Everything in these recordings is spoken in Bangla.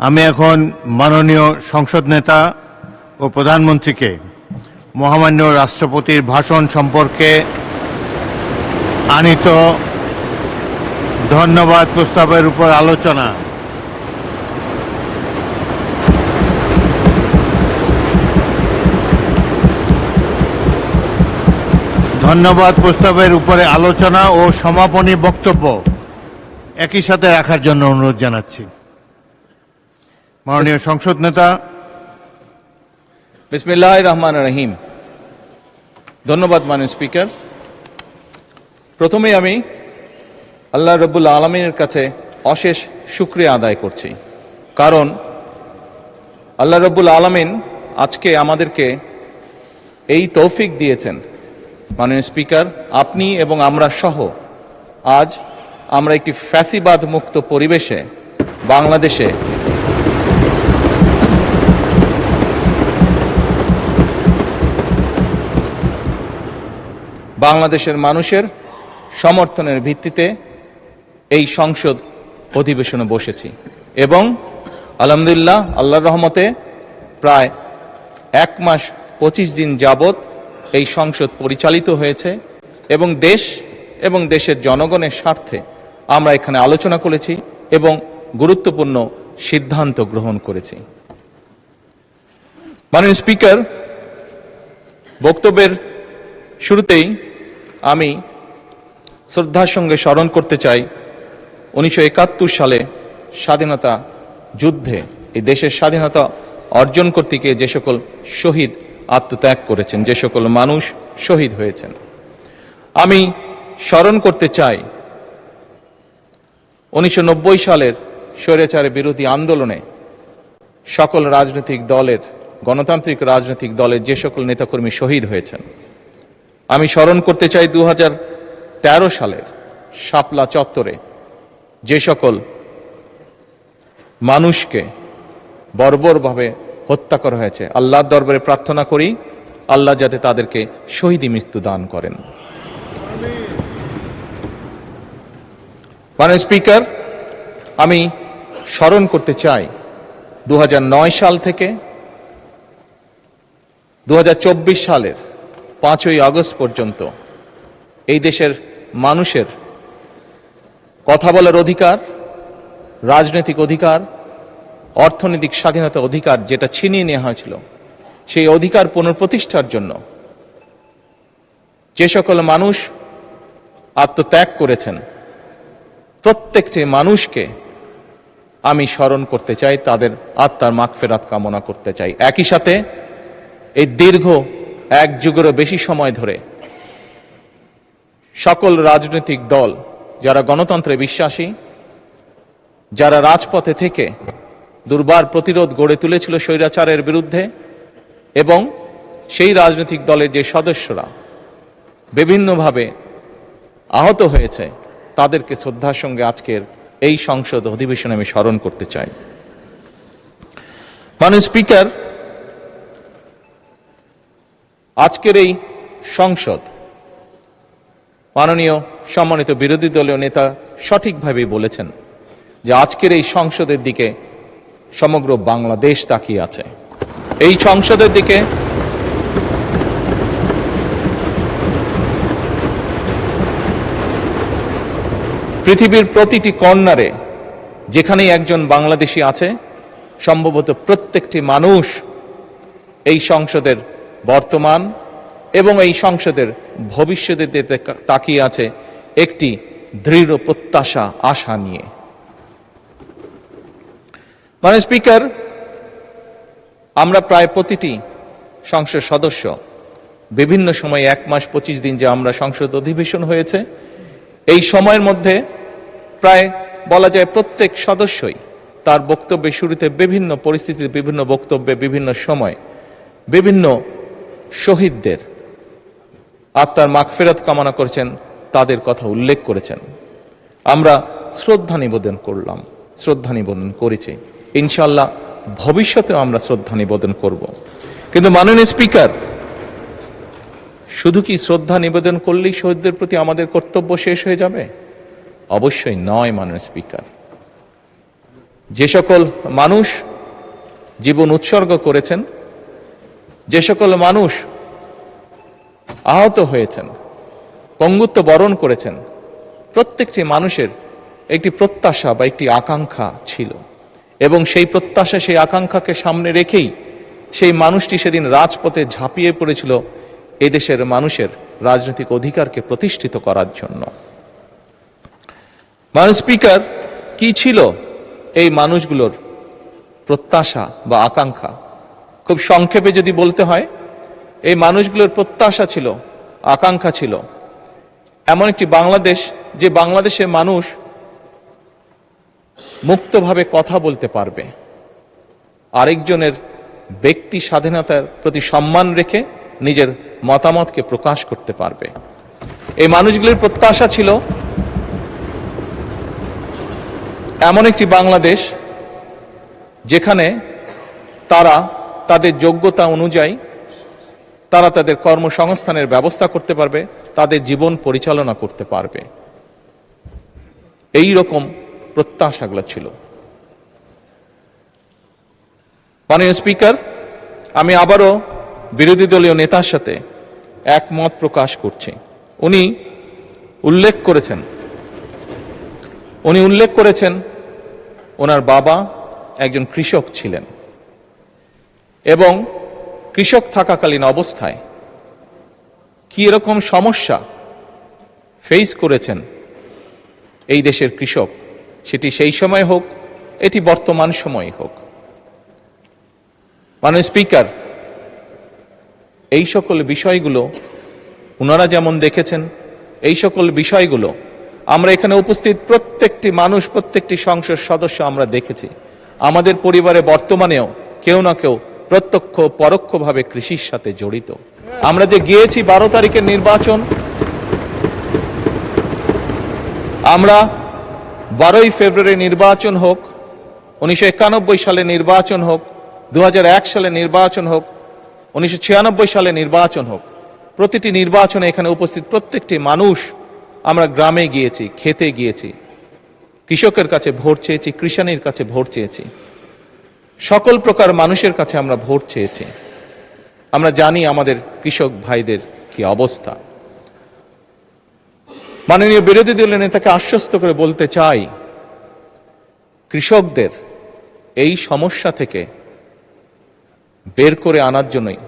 আমি এখন মাননীয় সংসদ নেতা ও প্রধানমন্ত্রীকে মহামান্য রাষ্ট্রপতির ভাষণ সম্পর্কে আনিত ধন্যবাদ প্রস্তাবের উপর আলোচনা ও সমাপনী বক্তব্য একই সাথে রাখার জন্য অনুরোধ জানাচ্ছি। মাননীয় সংসদ নেতা। বিসমিল্লাহির রহমানির রহিম। ধন্যবাদ মাননীয় স্পিকার। প্রথমেই আমি আল্লাহ রাব্বুল আলামিনের কাছে অশেষ শুকরিয়া আদায় করছি, কারণ আল্লাহ রাব্বুল আলামিন আজকে আমাদেরকে এই তৌফিক দিয়েছেন। মাননীয় স্পিকার, আপনি এবং আমরা সহ আজ আমরা একটি ফ্যাসিবাদ মুক্ত পরিবেশে বাংলাদেশের মানুষের সমর্থনের ভিত্তিতে এই সংসদ অধিবেশনে বসেছি এবং আলহামদুলিল্লাহ আল্লাহর রহমতে প্রায় 1 মাস 25 দিন যাবত এই সংসদ পরিচালিত হয়েছে এবং দেশ এবং দেশের জনগণের স্বার্থে আমরা এখানে আলোচনা করেছি এবং গুরুত্বপূর্ণ সিদ্ধান্ত গ্রহণ করেছি। মাননীয় স্পিকার, বক্তব্যের শুরুতেই আমি শ্রদ্ধার সঙ্গে স্মরণ করতে চাই 1971 সালে স্বাধীনতা যুদ্ধে এই দেশের স্বাধীনতা অর্জন করতে গিয়ে যে সকল শহীদ আত্মত্যাগ করেছেন, যে সকল মানুষ শহীদ হয়েছেন। আমি স্মরণ করতে চাই 1990 সালের স্বৈরাচারের বিরোধী আন্দোলনে সকল রাজনৈতিক দলের, গণতান্ত্রিক রাজনৈতিক দলের যে সকল নেতাকর্মী শহীদ হয়েছেন। আমি স্মরণ করতে চাই 2013 সালের শাপলা চত্বরে যে সকল মানুষকে বর্বরভাবে হত্যা করা হয়েছে। আল্লাহর দরবারে প্রার্থনা করি আল্লাহ যাতে তাদেরকে শহীদি মৃত্যু দান করেন। মাননীয় স্পিকার, আমি স্মরণ করতে চাই 2009 সাল থেকে 2024 সালের 5ই আগস্ট পর্যন্ত এই দেশের মানুষের কথা বলার অধিকার, রাজনৈতিক অধিকার, অর্থনৈতিক স্বাধীনতা অধিকার যেটা ছিনিয়ে নেওয়া হয়েছিল, সেই অধিকার পুনঃপ্রতিষ্ঠার জন্য যে সকল মানুষ আত্মত্যাগ করেছেন প্রত্যেকটি মানুষকে আমি স্মরণ করতে চাই, তাদের আত্মার মাগফিরাত কামনা করতে চাই। একই সাথে এই দীর্ঘ 1 যুগেরও বেশি সময় ধরে সকল রাজনৈতিক দল যারা গণতন্ত্রে বিশ্বাসী, যারা রাজপথে থেকে দুর্বার প্রতিরোধ গড়ে তুলেছিল স্বৈরাচারের বিরুদ্ধে, এবং সেই রাজনৈতিক দলের যে সদস্যরা বিভিন্নভাবে আহত হয়েছে তাদেরকে শ্রদ্ধার সঙ্গে আজকের এই সংসদ অধিবেশনে আমি স্মরণ করতে চাই। মাননীয় স্পিকার, আজকের এই সংসদ, মাননীয় সম্মানিত বিরোধী দলীয় নেতা সঠিকভাবেই বলেছেন যে আজকের এই সংসদের দিকে সমগ্র বাংলাদেশ তাকিয়ে আছে। এই সংসদের দিকে পৃথিবীর প্রতিটি কর্নারে যেখানেই একজন বাংলাদেশী আছে, সম্ভবত প্রত্যেকটি মানুষ এই সংসদের বর্তমান এবং এই সংসদের ভবিষ্যতের দিকে তাকিয়ে আছে একটি দৃঢ় প্রত্যাশা, আশা নিয়ে। মাননীয় স্পিকার, আমরা প্রায় প্রতিটি সংসদ সদস্য বিভিন্ন সময় 1 মাস 25 দিন যে আমরা সংসদ অধিবেশন হয়েছে, এই সময়ের মধ্যে প্রায় বলা যায় প্রত্যেক সদস্যই তার বক্তব্যের শুরুতে বিভিন্ন পরিস্থিতিতে, বিভিন্ন বক্তব্যে, বিভিন্ন সময় বিভিন্ন শহীদদের আত্মার মাগফিরাত কামনা করেছেন, তাদের কথা উল্লেখ করেছেন। আমরা শ্রদ্ধা নিবেদন করলাম, শ্রদ্ধা নিবেদন করেছি, ইনশাআল্লাহ ভবিষ্যতেও আমরা শ্রদ্ধা নিবেদন করব। কিন্তু মাননীয় স্পিকার, শুধু কি শ্রদ্ধা নিবেদন করলেই শহীদদের প্রতি আমাদের কর্তব্য শেষ হয়ে যাবে? অবশ্যই নয় মাননীয় স্পিকার। যে সকল মানুষ জীবন উৎসর্গ করেছেন, যে সকল মানুষ আহত হয়েছেন, পঙ্গুত্ব বরণ করেছেন, প্রত্যেকটি মানুষের একটি প্রত্যাশা বা একটি আকাঙ্ক্ষা ছিল, এবং সেই প্রত্যাশা সেই আকাঙ্ক্ষাকে সামনে রেখেই সেই মানুষটি সেদিন রাজপথে ঝাঁপিয়ে পড়েছিল এদেশের মানুষের রাজনৈতিক অধিকারকে প্রতিষ্ঠিত করার জন্য। মাননীয় স্পিকার, কি ছিল এই মানুষগুলোর প্রত্যাশা বা আকাঙ্ক্ষা? খুব সংক্ষেপে যদি বলতে হয়, এই মানুষগুলোর প্রত্যাশা ছিল, আকাঙ্ক্ষা ছিল এমন একটি বাংলাদেশ, যে বাংলাদেশে মানুষ মুক্তভাবে কথা বলতে পারবে, আরেকজনের ব্যক্তি স্বাধীনতার প্রতি সম্মান রেখে নিজের মতামতকে প্রকাশ করতে পারবে। এই মানুষগুলির প্রত্যাশা ছিল এমন একটি বাংলাদেশ যেখানে তারা তাদের যোগ্যতা অনুযায়ী তারা তাদের কর্মসংস্থানের ব্যবস্থা করতে পারবে, তাদের জীবন পরিচালনা করতে পারবে। এই রকম প্রত্যাশাগুলো ছিল। মাননীয় স্পিকার, আমি আবারও বিরোধী দলীয় নেতার সাথে একমত প্রকাশ করছি। উনি উল্লেখ করেছেন ওনার বাবা একজন কৃষক ছিলেন, এবং কৃষক থাকাকালীন অবস্থায় কি এরকম সমস্যা ফেস করেছেন এই দেশের কৃষক, সেটি সেই সময় হোক, এটি বর্তমান সময় হোক। মাননীয় স্পিকার, এই সকল বিষয়গুলো ওনারা যেমন দেখেছেন, এই সকল বিষয়গুলো আমরা এখানে উপস্থিত প্রত্যেকটি মানুষ, প্রত্যেকটি সংসদ সদস্য আমরা দেখেছি। আমাদের পরিবারে বর্তমানেও কেউ না কেউ প্রত্যক্ষ পরোক্ষভাবে কৃষির সাথে জড়িত। আমরা যে গিয়েছি 12 তারিখের নির্বাচন, আমরা 12ই ফেব্রুয়ারি নির্বাচন হোক, 1991 সালে নির্বাচন হোক, 2001 সালে নির্বাচন হোক, 1996 সালে নির্বাচন হোক, প্রতিটি নির্বাচনে এখানে উপস্থিত প্রত্যেকটি মানুষ আমরা গ্রামে গিয়েছি, খেতে গিয়েছি, কৃষকের কাছে ভোট চেয়েছি, কৃষাণীর কাছে ভোট চেয়েছি, সকল প্রকার মানুষের কাছে আমরা ভোট চেয়েছি। আমরা জানি আমাদের কৃষক ভাইদের কি অবস্থা। মাননীয় বিরোধী দলের নেতাকে আশ্বস্ত করে বলতে চাই, কৃষকদের এই সমস্যা থেকে বের করে আনার জন্যই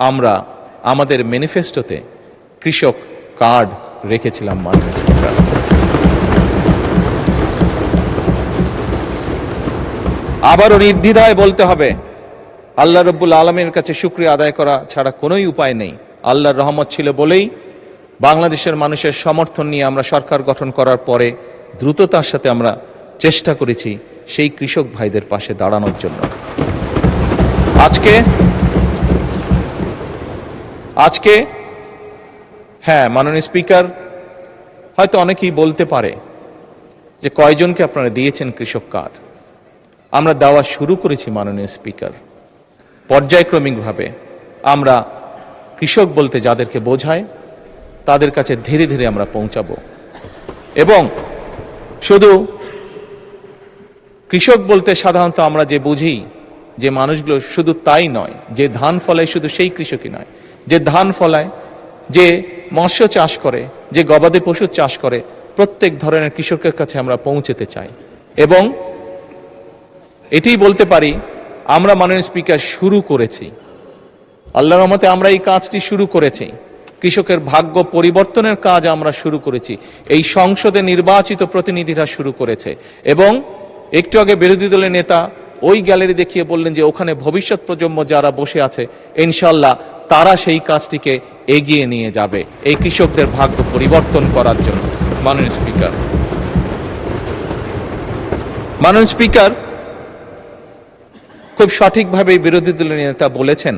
আমরা আমাদের ম্যানিফেস্টোতে কৃষক কার্ড রেখেছিলাম। মাননীয় স্পিকার, আবারও নির্দ্বিধায় বলতে হবে, আল্লাহ রব্বুল আলমীর কাছে শুকরিয়া আদায় করা ছাড়া কোনোই উপায় নেই। আল্লাহর রহমত ছিল বলেই বাংলাদেশের মানুষের সমর্থন নিয়ে আমরা সরকার গঠন করার পরে দ্রুততার সাথে আমরা চেষ্টা করেছি সেই কৃষক ভাইদের পাশে দাঁড়ানোর জন্য। আজকে হ্যাঁ, মাননীয় স্পিকার, হয়তো অনেকেই বলতে পারে যে কয়জনকে আপনারা দিয়েছেন কৃষক কার্ড। আমরা দেওয়া শুরু করেছি মাননীয় স্পিকার, পর্যায়ক্রমিকভাবে। আমরা কৃষক বলতে যাদেরকে বোঝায় তাদের কাছে ধীরে ধীরে আমরা পৌঁছাবো, এবং শুধু কৃষক বলতে সাধারণত আমরা যে বুঝি যে মানুষগুলো, শুধু তাই নয়, যে ধান ফলায় শুধু সেই কৃষকই নয়, যে ধান ফলায়, যে মৎস্য চাষ করে, যে গবাদি পশু চাষ করে, প্রত্যেক ধরনের কৃষকের কাছে আমরা পৌঁছতে চাই। এবং এটি বলতে পারি, আমরা মাননীয় স্পিকার শুরু করেছি, আল্লাহর রহমতে আমরা এই কাজটি শুরু করেছি। কৃষকের ভাগ্য পরিবর্তনের কাজ আমরা শুরু করেছি, এই সংসদে নির্বাচিত প্রতিনিধিরা শুরু করেছে। এবং একটু আগে বিরোধী দলের নেতা ওই গ্যালারি দেখিয়ে বললেন যে ওখানে ভবিষ্যৎ প্রজন্ম যারা বসে আছে, ইনশাল্লাহ তারা সেই কাজটিকে এগিয়ে নিয়ে যাবে এই কৃষকদের ভাগ্য পরিবর্তন করার জন্য। মাননীয় স্পিকার, খুব সঠিকভাবে বিরোধী দলের নেতা বলেছেন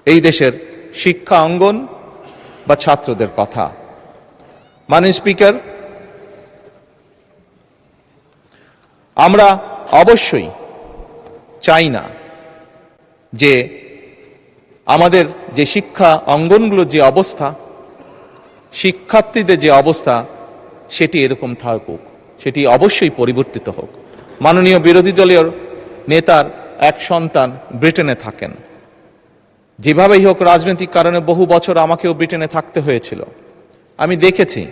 এই দেশের শিক্ষা অঙ্গন বা ছাত্রদের কথা। মাননীয় স্পিকার, আমরা অবশ্যই চাই না যে আমাদের যে শিক্ষা অঙ্গনগুলোর যে অবস্থা, শিক্ষার্থীদের যে অবস্থা, সেটি এরকম থাকুক, সেটি অবশ্যই পরিবর্তিত হোক। মাননীয় বিরোধী দলীয় নেতার এক সন্তান ব্রিটেনে থাকেন। যেভাবেই হোক রাজনৈতিক কারণে বহু বছর আমাকেও ব্রিটেনে থাকতে হয়েছিল। আমি দেখেছি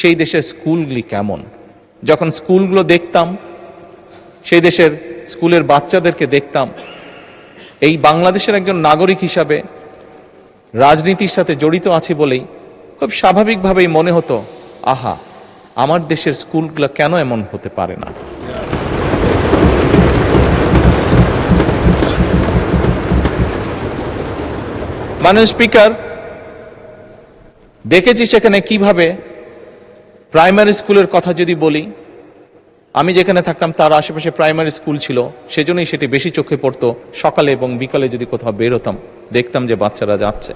সেই দেশের স্কুলগুলি কেমন। যখন স্কুলগুলো দেখতাম, সেই দেশের স্কুলের বাচ্চাদেরকে দেখতাম, এই বাংলাদেশের একজন নাগরিক হিসাবে রাজনীতির সাথে জড়িত আছি বলেই খুব স্বাভাবিকভাবেই মনে হতো, আহা, আমার দেশের স্কুলগুলো কেন এমন হতে পারে না। মাননীয় স্পিকার, দেখেছি সেখানে কিভাবে প্রাইমারি স্কুলের কথা যদি বলি, আমি যেখানে থাকতাম তার আশেপাশে প্রাইমারি স্কুল ছিল, সেজন্যই সেটি বেশি চোখে পড়তো। সকালে এবং বিকালে যদি কোথাও বের হতাম, দেখতাম যে বাচ্চারা যাচ্ছে,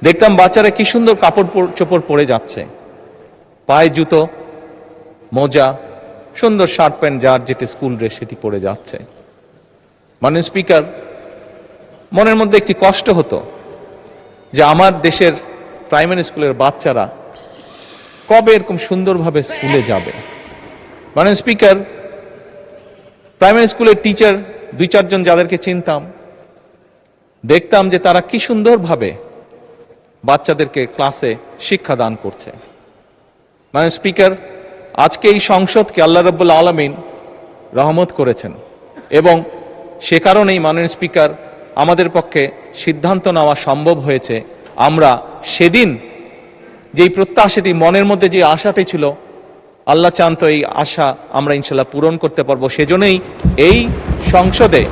দেখতাম বাচ্চারা কি সুন্দর কাপড় চোপড় পরে যাচ্ছে, পায়ে জুতো, মোজা, সুন্দর শার্ট প্যান্ট, যার যেটি স্কুল ড্রেস সেটি পরে যাচ্ছে। মাননীয় স্পিকার, মনের মধ্যে একটি কষ্ট হতো যে আমার দেশের প্রাইমারি স্কুলের বাচ্চারা কবে এরকম সুন্দরভাবে স্কুলে যাবে। মাননীয় স্পিকার, প্রাইমারি স্কুলের টিচার 2-4 জন যাদেরকে চিনতাম, দেখতাম যে তারা কি সুন্দরভাবে বাচ্চাদেরকে ক্লাসে শিক্ষা দান করছে। মাননীয় স্পিকার, আজকে এই সংসদকে আল্লাহ রাব্বুল আলামিন রহমত করেছেন এবং সে কারণেই মাননীয় স্পিকার আমাদের পক্ষে সিদ্ধান্ত নেওয়া সম্ভব হয়েছে। আমরা সেদিন যেই প্রত্যাশাটি, মনের মধ্যে যে আশাটি ছিল, আল্লাহ চান তো এই আশা আমরা ইনশাল্লাহ পূরণ করতে পারবো। সেজন্যই এই সংসদে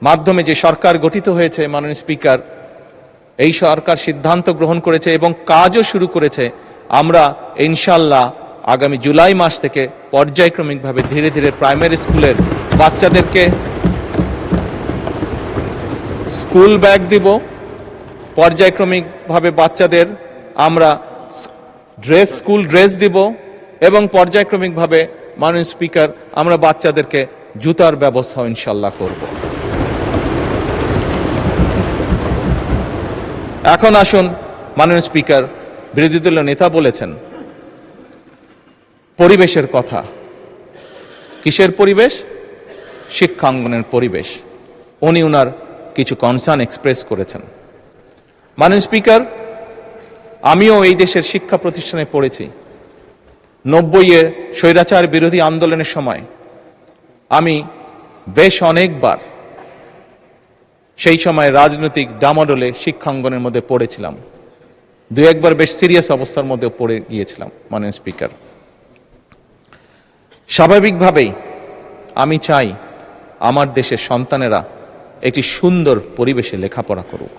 মাধ্যমে যে সরকার গঠিত হয়েছে, মাননীয় স্পিকার, এই সরকার সিদ্ধান্ত গ্রহণ করেছে এবং কাজও শুরু করেছে। আমরা ইনশাল্লাহ আগামী জুলাই মাস থেকে পর্যায়ক্রমিকভাবে ধীরে ধীরে প্রাইমারি স্কুলের বাচ্চাদেরকে স্কুল ব্যাগ দিব, পর্যায়ক্রমিকভাবে বাচ্চাদের আমরা স্কুল ড্রেস দিব এবং পর্যায়ক্রমিকভাবে মাননীয় স্পিকার আমরা বাচ্চাদেরকে জুতার ব্যবস্থা ইনশাল্লাহ করব। এখন আসুন, মাননীয় স্পিকার, বিরোধী দলীয় নেতা বলেছেন পরিবেশের কথা। কিসের পরিবেশ? শিক্ষাঙ্গনের পরিবেশ। উনি ওনার কিছু কনসার্ন এক্সপ্রেস করেছেন। মাননীয় স্পিকার, আমিও এই দেশের শিক্ষা প্রতিষ্ঠানে পড়েছি। 90-এর স্বৈরাচার বিরোধী আন্দোলনের সময় আমি বেশ অনেকবার সেই সময় রাজনৈতিক ডামাডোলে শিক্ষাঙ্গনের মধ্যে পড়েছিলাম। 2-1বার বেশ সিরিয়াস অবস্থার মধ্যে পড়ে গিয়েছিলাম। মাননীয় স্পিকার, স্বাভাবিকভাবেই আমি চাই আমার দেশের সন্তানেরা একটি সুন্দর পরিবেশে লেখাপড়া করুক।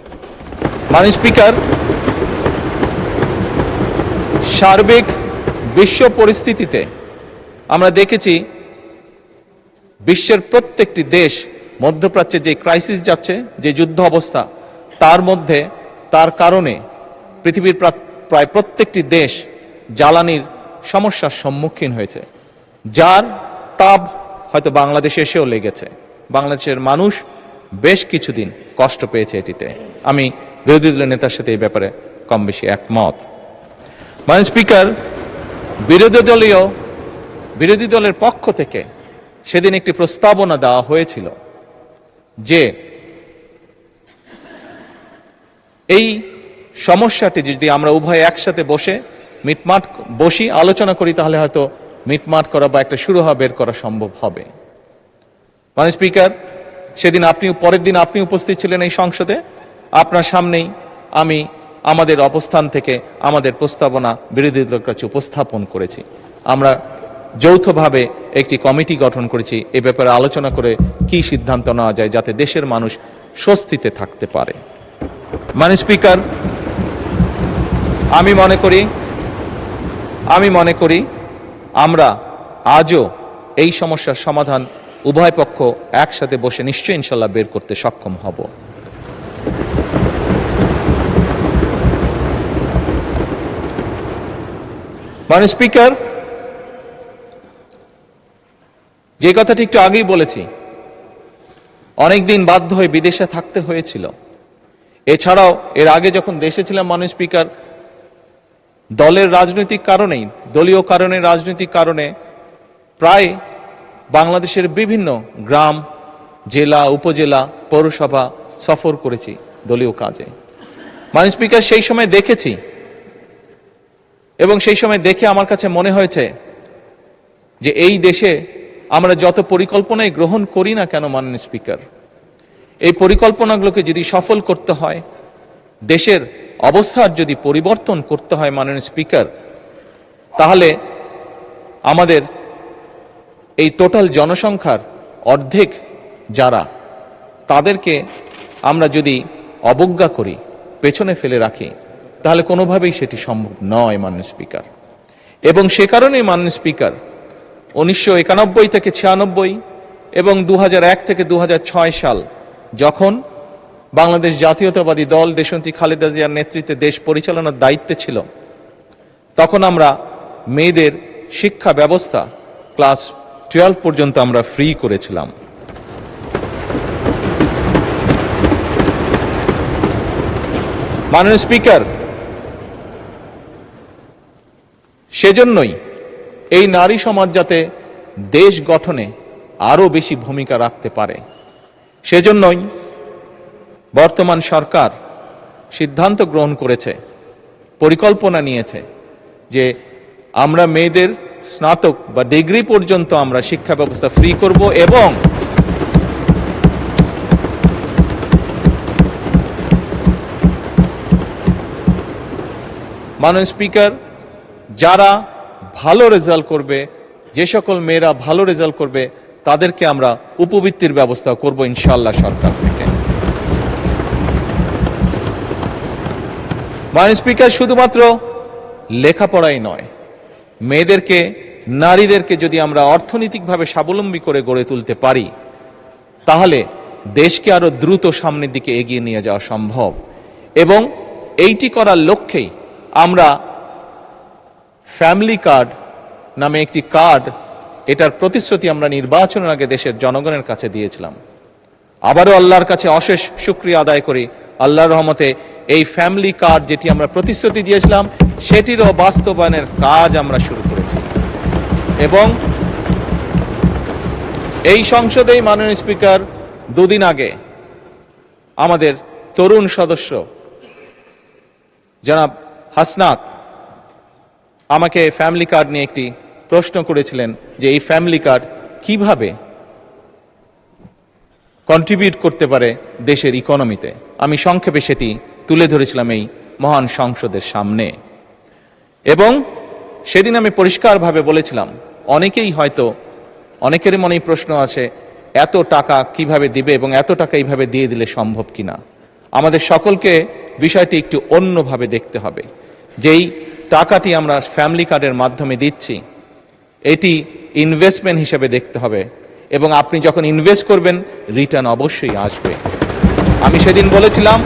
মাননীয় স্পিকার, সার্বিক বিশ্ব পরিস্থিতিতে আমরা দেখেছি বিশ্বের প্রত্যেকটি দেশ মধ্যপ্রাচ্যে যে ক্রাইসিস যাচ্ছে, যে যুদ্ধ অবস্থা, তার কারণে পৃথিবীর প্রায় প্রত্যেকটি দেশ জ্বালানির সমস্যার সম্মুখীন হয়েছে, যার তাপ হয়তো বাংলাদেশে এসেও লেগেছে। বাংলাদেশের মানুষ বেশ কিছুদিন কষ্ট পেয়েছে এটিতে। আমি বিরোধী দলের নেতার সাথে এই ব্যাপারে কম বেশি একমত। মাননীয় স্পিকার, বিরোধী দলের পক্ষ থেকে সেদিন একটি প্রস্তাবনা দেওয়া হয়েছিল যে এই সমস্যাটি যদি আমরা উভয় একসাথে বসি আলোচনা করি, তাহলে হয়তো মিটমাট করা বা একটা শুরু বের করা সম্ভব হবে। মাননীয় স্পিকার, সেদিন পরের দিন আপনি উপস্থিত ছিলেন এই সংসদে। আপনার সামনেই আমি আমাদের অবস্থান থেকে আমাদের প্রস্তাবনা বিরোধী দলের কাছে উপস্থাপন করেছি। আমরা যৌথভাবে একটি কমিটি গঠন করেছি এ ব্যাপারে আলোচনা করে কি সিদ্ধান্ত নেওয়া যায় যাতে দেশের মানুষ স্বস্তিতে থাকতে পারে। মাননীয় স্পিকার, আমি মনে করি আমরা আজও এই সমস্যার সমাধান উভয় পক্ষ একসাথে বসে নিশ্চয়ই ইনশাল্লাহ বের করতে সক্ষম হব। মাননীয় স্পিকার, যে কথাটি একটু আগেই বলেছি, অনেকদিন বাধ্য হয়ে বিদেশে থাকতে হয়েছিল। এছাড়াও এর আগে যখন দেশে ছিলাম, মাননীয় স্পিকার, দলের রাজনৈতিক কারণেই, দলীয় কারণে, রাজনৈতিক কারণে প্রায় বাংলাদেশের বিভিন্ন গ্রাম, জেলা, উপজেলা, পৌরসভা সফর করেছি দলীয় কাজে। মাননীয় স্পিকার, সেই সময় দেখেছি এবং সেই সময় দেখে আমার কাছে মনে হয়েছে যে এই দেশে আমরা যত পরিকল্পনাই গ্রহণ করি না কেন মাননীয় স্পিকার, এই পরিকল্পনাগুলোকে যদি সফল করতে হয়, দেশের অবস্থার যদি পরিবর্তন করতে হয় মাননীয় স্পিকার, তাহলে আমাদের এই টোটাল জনসংখ্যার অর্ধেক যারা, তাদেরকে আমরা যদি অবজ্ঞা করি, পেছনে ফেলে রাখি, তাহলে কোনোভাবেই সেটি সম্ভব নয় মাননীয় স্পিকার। এবং সে কারণেই মাননীয় স্পিকার 1991 থেকে 96 এবং 2001 থেকে 2006 সাল যখন বাংলাদেশ জাতীয়তাবাদী দল দেশনেত্রী খালেদা জিয়ার নেতৃত্বে দেশ পরিচালনার দায়িত্বে ছিল, তখন আমরা মেয়েদের শিক্ষা ব্যবস্থা ক্লাস 12 পর্যন্ত আমরা ফ্রি করেছিলাম। মাননীয় স্পিকার, সেজন্যই এই নারী সমাজ যাতে দেশ গঠনে আরো বেশি ভূমিকা রাখতে পারে, সেজন্যই বর্তমান সরকার সিদ্ধান্ত গ্রহণ করেছে, পরিকল্পনা নিয়েছে যে আমরা মেয়েদের স্নাতক বা ডিগ্রি পর্যন্ত আমরা শিক্ষা ব্যবস্থা ফ্রি করব। এবং মাননীয় স্পিকার, যারা ভালো রেজাল্ট করবে, যে সকল মেয়েরা ভালো রেজাল্ট করবে, তাদেরকে আমরা উপবৃত্তির ব্যবস্থা করব ইনশাআল্লাহ সরকার থেকে। মাননীয় স্পিকার, শুধুমাত্র লেখাপড়াই নয়, মেয়েদেরকে, নারীদেরকে যদি আমরা অর্থনৈতিকভাবে স্বাবলম্বী করে গড়ে তুলতে পারি, তাহলে দেশকে আরো দ্রুত সামনের দিকে এগিয়ে নিয়ে যাওয়া সম্ভব। এবং এইটি করার লক্ষ্যেই আমরা ফ্যামিলি কার্ড নামে একটি কার্ড, এটার প্রতিশ্রুতি আমরা নির্বাচনের আগে দেশের জনগণের কাছে দিয়েছিলাম। আবারও আল্লাহর কাছে অশেষ শুকরিয়া আদায় করি, আল্লাহর রহমতে এই ফ্যামিলি কার্ড যেটি আমরা প্রতিশ্রুতি দিয়েছিলাম, সেটিরও বাস্তবায়নের কাজ আমরা শুরু করেছি। এবং এই সংসদেই মাননীয় স্পিকার, দুদিন আগে আমাদের তরুণ সদস্য জনাব হাসনাত আমাকে ফ্যামিলি কার্ড নিয়ে একটি প্রশ্ন করেছিলেন যে এই ফ্যামিলি কার্ড কিভাবে কন্ট্রিবিউট করতে পারে দেশের ইকোনমিতে। আমি সংক্ষেপে সেটি তুলে ধরেছিলাম এই মহান সংসদের সামনে। এবং সেদিন আমি পরিষ্কারভাবে বলেছিলাম, অনেকেই হয়তো, অনেকের মনেই প্রশ্ন আছে এত টাকা কিভাবে দিবে এবং এত টাকা এইভাবে দিয়ে দিলে সম্ভব কিনা। আমাদের সকলকে বিষয়টি একটু অন্যভাবে দেখতে হবে। যেই টাকাটি আমরা ফ্যামিলি কার্ডের মাধ্যমে দিচ্ছি, এটি ইনভেস্টমেন্ট হিসেবে দেখতে হবে এবং আপনি যখন ইনভেস্ট করবেন রিটার্ন অবশ্যই আসবে। আমি সেদিন বলেছিলাম,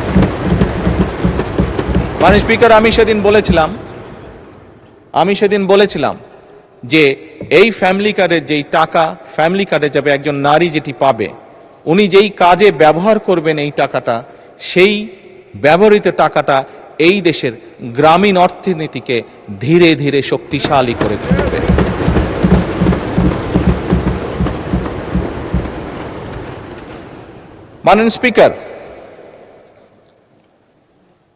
মাননীয় স্পিকার, আমি সেদিন বলেছিলাম যে এই ফ্যামিলি কার্ডের যেই টাকা ফ্যামিলি কার্ডে যাবে, একজন নারী যেটি পাবে, উনি যেই কাজে ব্যবহার করবেন এই টাকাটা, সেই ব্যবহৃত টাকাটা এই দেশের গ্রামীণ অর্থনীতিকে ধীরে ধীরে শক্তিশালী করে তুলবে। মাননীয় স্পিকার,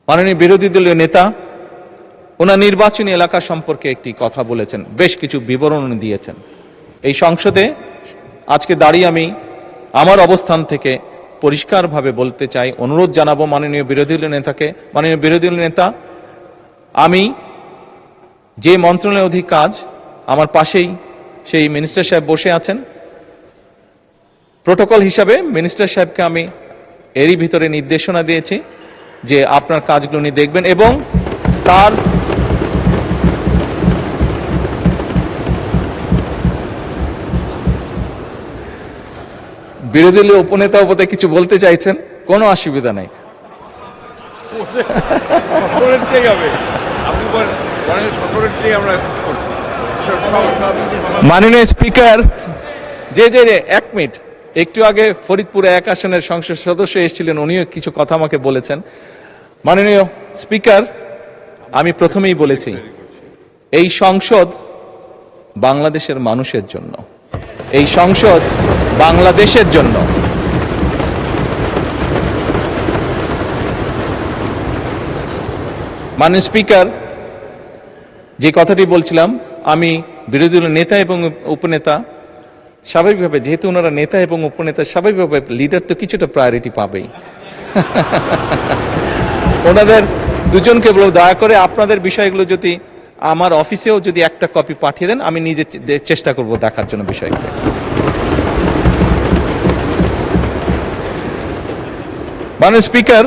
মাননীয় বিরোধী দলীয় নেতা ওনার নির্বাচনী এলাকা সম্পর্কে একটি কথা বলেছেন, বেশ কিছু বিবরণ দিয়েছেন। এই সংসদে আজকে দাঁড়িয়ে আমি আমার অবস্থান থেকে পরিষ্কারভাবে বলতে চাই, অনুরোধ জানাবো মাননীয় বিরোধী দলীয় নেতাকে, মাননীয় বিরোধী দলীয় নেতা, আমি যে মন্ত্রণালয়ের অধীন কাজ, আমার পাশেই সেই মিনিস্টার সাহেব বসে আছেন। প্রোটোকল হিসাবে মিনিস্টার সাহেবকে আমি এরই ভিতরে নির্দেশনা দিয়েছি যে আপনার কাজগুলো উনি দেখবেন এবং তার বিরোধী দলীয় উপনেতা বোধহয় কিছু বলতে চাইছেন, কোনো অসুবিধা নেই। মাননীয় স্পিকার, যে এক মিনিট, একটু আগে ফরিদপুর 1 আসনের সংসদ সদস্য এসেছিলেন, উনিও কিছু কথা আমাকে বলেছেন। মাননীয় স্পিকার, আমি প্রথমেই বলেছি এই সংসদ বাংলাদেশের মানুষের জন্য, এই সংসদ বাংলাদেশের জন্য। মাননীয় স্পিকার, যে কথাটি বলছিলাম, আমি বিরোধী দলের নেতা এবং উপনেতা, স্বাভাবিকভাবে যেহেতু ওনারা নেতা এবং উপনেতা, স্বাভাবিকভাবে লিডার তো কিছুটা প্রায়োরিটি পাবেই। ওনাদের দুজনকে বলব, দয়া করে আপনাদের বিষয়গুলো যদি আমার অফিসেও যদি একটা কপি পাঠিয়ে দেন, আমি নিজে চেষ্টা করব দেখার জন্য বিষয়গুলো। মাননীয় স্পিকার,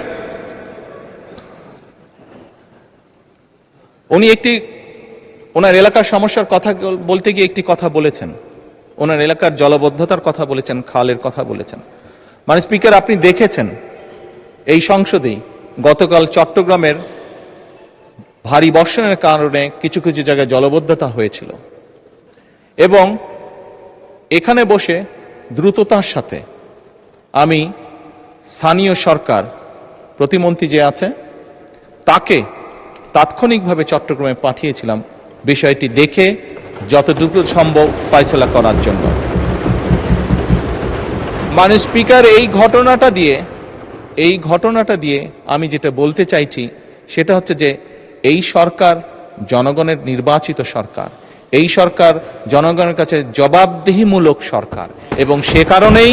উনি ওনার এলাকার সমস্যার কথা বলতে গিয়ে একটি কথা বলেছেন, ওনার এলাকার জলবদ্ধতার কথা বলেছেন, খালের কথা বলেছেন। মাননীয় স্পিকার, আপনি দেখেছেন এই সংসদেই গতকাল চট্টগ্রামের ভারী বর্ষণের কারণে কিছু কিছু জায়গায় জলবদ্ধতা হয়েছিল, এবং এখানে বসে দ্রুততার সাথে আমি স্থানীয় সরকার প্রতিমন্ত্রী যে আছে তাকে তাৎক্ষণিকভাবে চট্টগ্রামে পাঠিয়েছিলাম বিষয়টি দেখে যতটুকু সম্ভব ফয়সালা করার জন্য। মাননীয় স্পিকার, এই ঘটনাটা দিয়ে আমি যেটা বলতে চাইছি সেটা হচ্ছে যে এই সরকার জনগণের নির্বাচিত সরকার, এই সরকার জনগণের কাছে জবাবদিহিমূলক সরকার, এবং সে কারণেই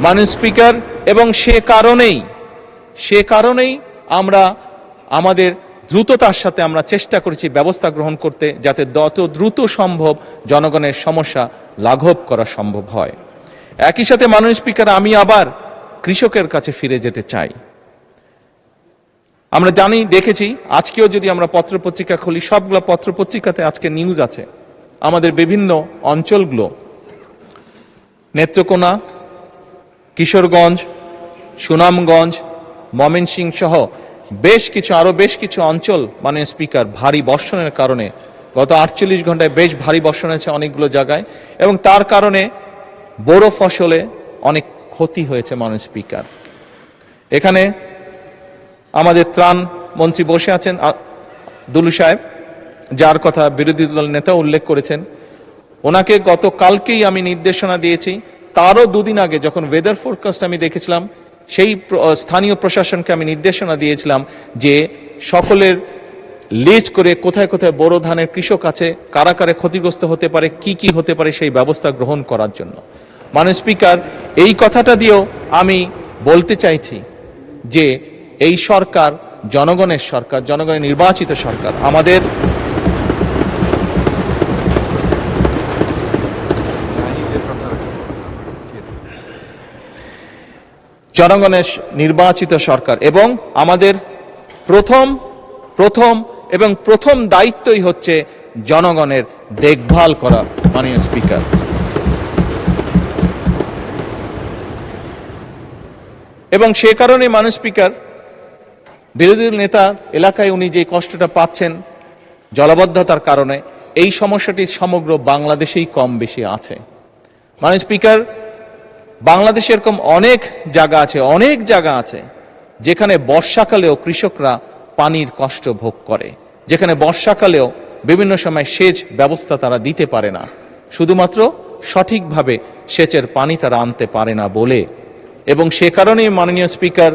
মাননীয় স্পিকার, এবং সে কারণেই আমরা আমাদের দ্রুততার সাথে আমরা চেষ্টা করেছি ব্যবস্থা গ্রহণ করতে, যাতে যত দ্রুত সম্ভব জনগণের সমস্যা লাঘব করা সম্ভব হয়। একই সাথে মাননীয় স্পিকার, আমি আবার কৃষকের কাছে ফিরে যেতে চাই। আমরা জানি, দেখেছি, আজকেও যদি আমরা পত্রপত্রিকা খুলি, সবগুলো পত্রপত্রিকাতে আজকে নিউজ আছে আমাদের বিভিন্ন অঞ্চলগুলো, নেত্রকোনা, কিশোরগঞ্জ, সুনামগঞ্জ, ময়মনসিংহ সহ আরো বেশ কিছু অঞ্চল মাননীয় স্পিকার ভারী বর্ষণের কারণে গত 48 ঘন্টায় বেশ ভারী বর্ষণ হয়েছে অনেকগুলো জায়গায়, এবং তার কারণে বড় ফসলে অনেক ক্ষতি হয়েছে। মাননীয় স্পিকার, এখানে আমাদের ত্রাণ মন্ত্রী বসে আছেন দুলু সাহেব, যার কথা বিরোধী দল নেতা উল্লেখ করেছেন। ওনাকে গতকালকেই আমি নির্দেশনা দিয়েছি, তারও দুদিন আগে যখন ওয়েদার ফোরকাস্ট আমি দেখেছিলাম, সেই স্থানীয় প্রশাসনকে আমি নির্দেশনা দিয়েছিলাম যে সকলের লিস্ট করে কোথায় কোথায় বোরো ধানের কৃষক আছে, কারা কারা ক্ষতিগ্রস্ত হতে পারে, কি কি হতে পারে, সেই ব্যবস্থা গ্রহণ করার জন্য। মাননীয় স্পিকার, এই কথাটা দিয়েও আমি বলতে চাইছি যে এই সরকার জনগণের সরকার, জনগণের নির্বাচিত সরকার, আমাদের জনগণের নির্বাচিত সরকার, এবং আমাদের প্রথম দায়িত্বই হচ্ছে জনগণের দেখভাল করা। মাননীয় স্পিকার, এবং সে কারণে মাননীয় স্পিকার, বিরোধী নেতা এলাকায় উনি যে কষ্টটা পাচ্ছেন জলাবদ্ধতার কারণে, এই সমস্যাটি সমগ্র বাংলাদেশেই কম বেশি আছে। মাননীয় স্পিকার, বাংলাদেশে এরকম অনেক জায়গা আছে যেখানে বর্ষাকালেও কৃষকরা পানির কষ্ট ভোগ করে, যেখানে বর্ষাকালেও বিভিন্ন সময় সেচ ব্যবস্থা তারা দিতে পারে না, শুধুমাত্র সঠিকভাবে সেচের পানি তারা আনতে পারে না বলে। এবং সে কারণেই মাননীয় স্পিকার,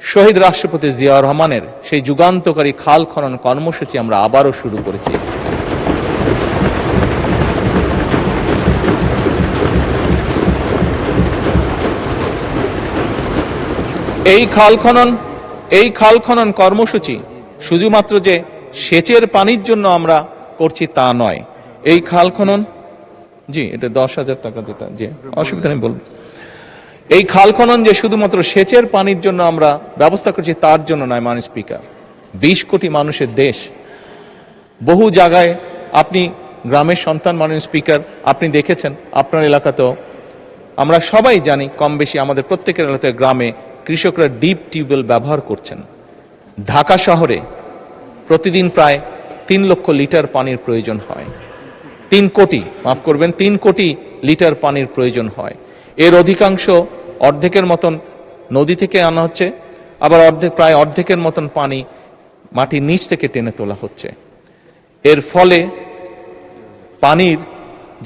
শহীদ রাষ্ট্রপতি জিয়াউর রহমানের সেই যুগান্তকারী খাল খনন কর্মসূচি আমরা আবারও শুরু করেছি। এই খাল খনন কর্মসূচি শুধুমাত্র যে সেচের পানির জন্য আমরা করছি তা নয়। এই খাল খনন, জি এটা 10,000 টাকা, যেটা জি অসুবিধা নেই বলুন। এই খাল খনন যে শুধুমাত্র সেচের পানির জন্য আমরা ব্যবস্থা করছি তার জন্য নয়। মাননীয় স্পিকার, 20 কোটি মানুষের দেশ, বহু জায়গায় আপনি গ্রামের সন্তান। মাননীয় স্পিকার, আপনি দেখেছেন আপনার এলাকাতেও, আমরা সবাই জানি কম বেশি আমাদের প্রত্যেকের এলাকাতে গ্রামে কৃষকরা ডিপ টিউবওয়েল ব্যবহার করছেন। ঢাকা শহরে প্রতিদিন প্রায় 3 লক্ষ লিটার পানির প্রয়োজন হয়। 3 কোটি লিটার পানির প্রয়োজন হয়। এর অধিকাংশ, অর্ধেকের মতন নদী থেকে আনা হচ্ছে, আবার প্রায় অর্ধেকের মতন পানি মাটির নিচ থেকে টেনে তোলা হচ্ছে। এর ফলে পানির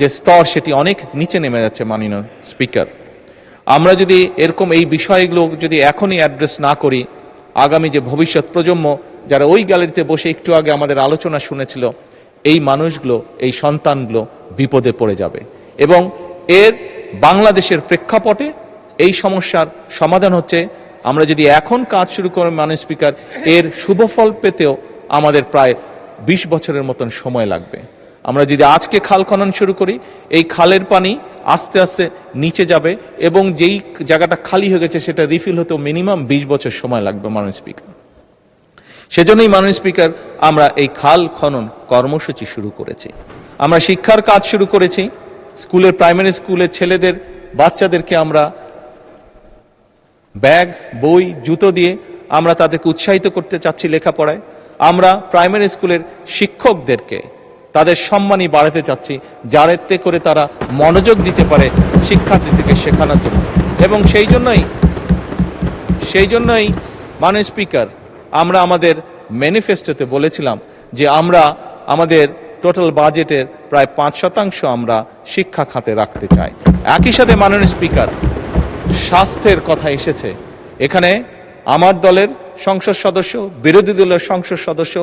যে স্তর সেটি অনেক নিচে নেমে যাচ্ছে। মাননীয় স্পিকার, আমরা যদি এরকম এই বিষয়গুলো যদি এখনই অ্যাড্রেস না করি, আগামী যে ভবিষ্যৎ প্রজন্ম যারা ওই গ্যালারিতে বসে একটু আগে আমাদের আলোচনা শুনেছিল, এই মানুষগুলো, এই সন্তানগুলো বিপদে পড়ে যাবে। এবং এর বাংলাদেশের প্রেক্ষাপটে এই সমস্যার সমাধান হচ্ছে আমরা যদি এখন কাজ শুরু করি মাননীয় স্পিকার, এর শুভফল পেতেও আমাদের প্রায় 20 বছরের মতন সময় লাগবে। আমরা যদি আজকে খাল খনন শুরু করি, এই খালের পানি আস্তে আস্তে নিচে যাবে এবং যেই জায়গাটা খালি হয়ে গেছে সেটা রিফিল হতেও মিনিমাম 20 বছর সময় লাগবে মাননীয় স্পিকার। সেজন্যই মাননীয় স্পিকার আমরা এই খাল খনন কর্মসূচি শুরু করেছি। আমরা শিক্ষার কাজ শুরু করেছি। স্কুলের, প্রাইমারি স্কুলের ছেলেদের, বাচ্চাদেরকে আমরা ব্যাগ, বই, জুতো দিয়ে আমরা তাদেরকে উৎসাহিত করতে চাচ্ছি লেখাপড়ায়। আমরা প্রাইমারি স্কুলের শিক্ষকদেরকে তাদের সম্মানই বাড়াতে চাচ্ছি, যাতে করে তারা মনোযোগ দিতে পারে শিক্ষার্থীদেরকে শেখানোর জন্য। এবং সেই জন্যই মাননীয় স্পিকার আমরা আমাদের ম্যানিফেস্টোতে বলেছিলাম যে আমরা আমাদের টোটাল বাজেটের প্রায় 5% আমরা শিক্ষা খাতে রাখতে চাই। একই সাথে মাননীয় স্পিকার স্বাস্থ্যের কথা এসেছে। এখানে আমার দলের সংসদ সদস্য, বিরোধী দলের সংসদ সদস্য,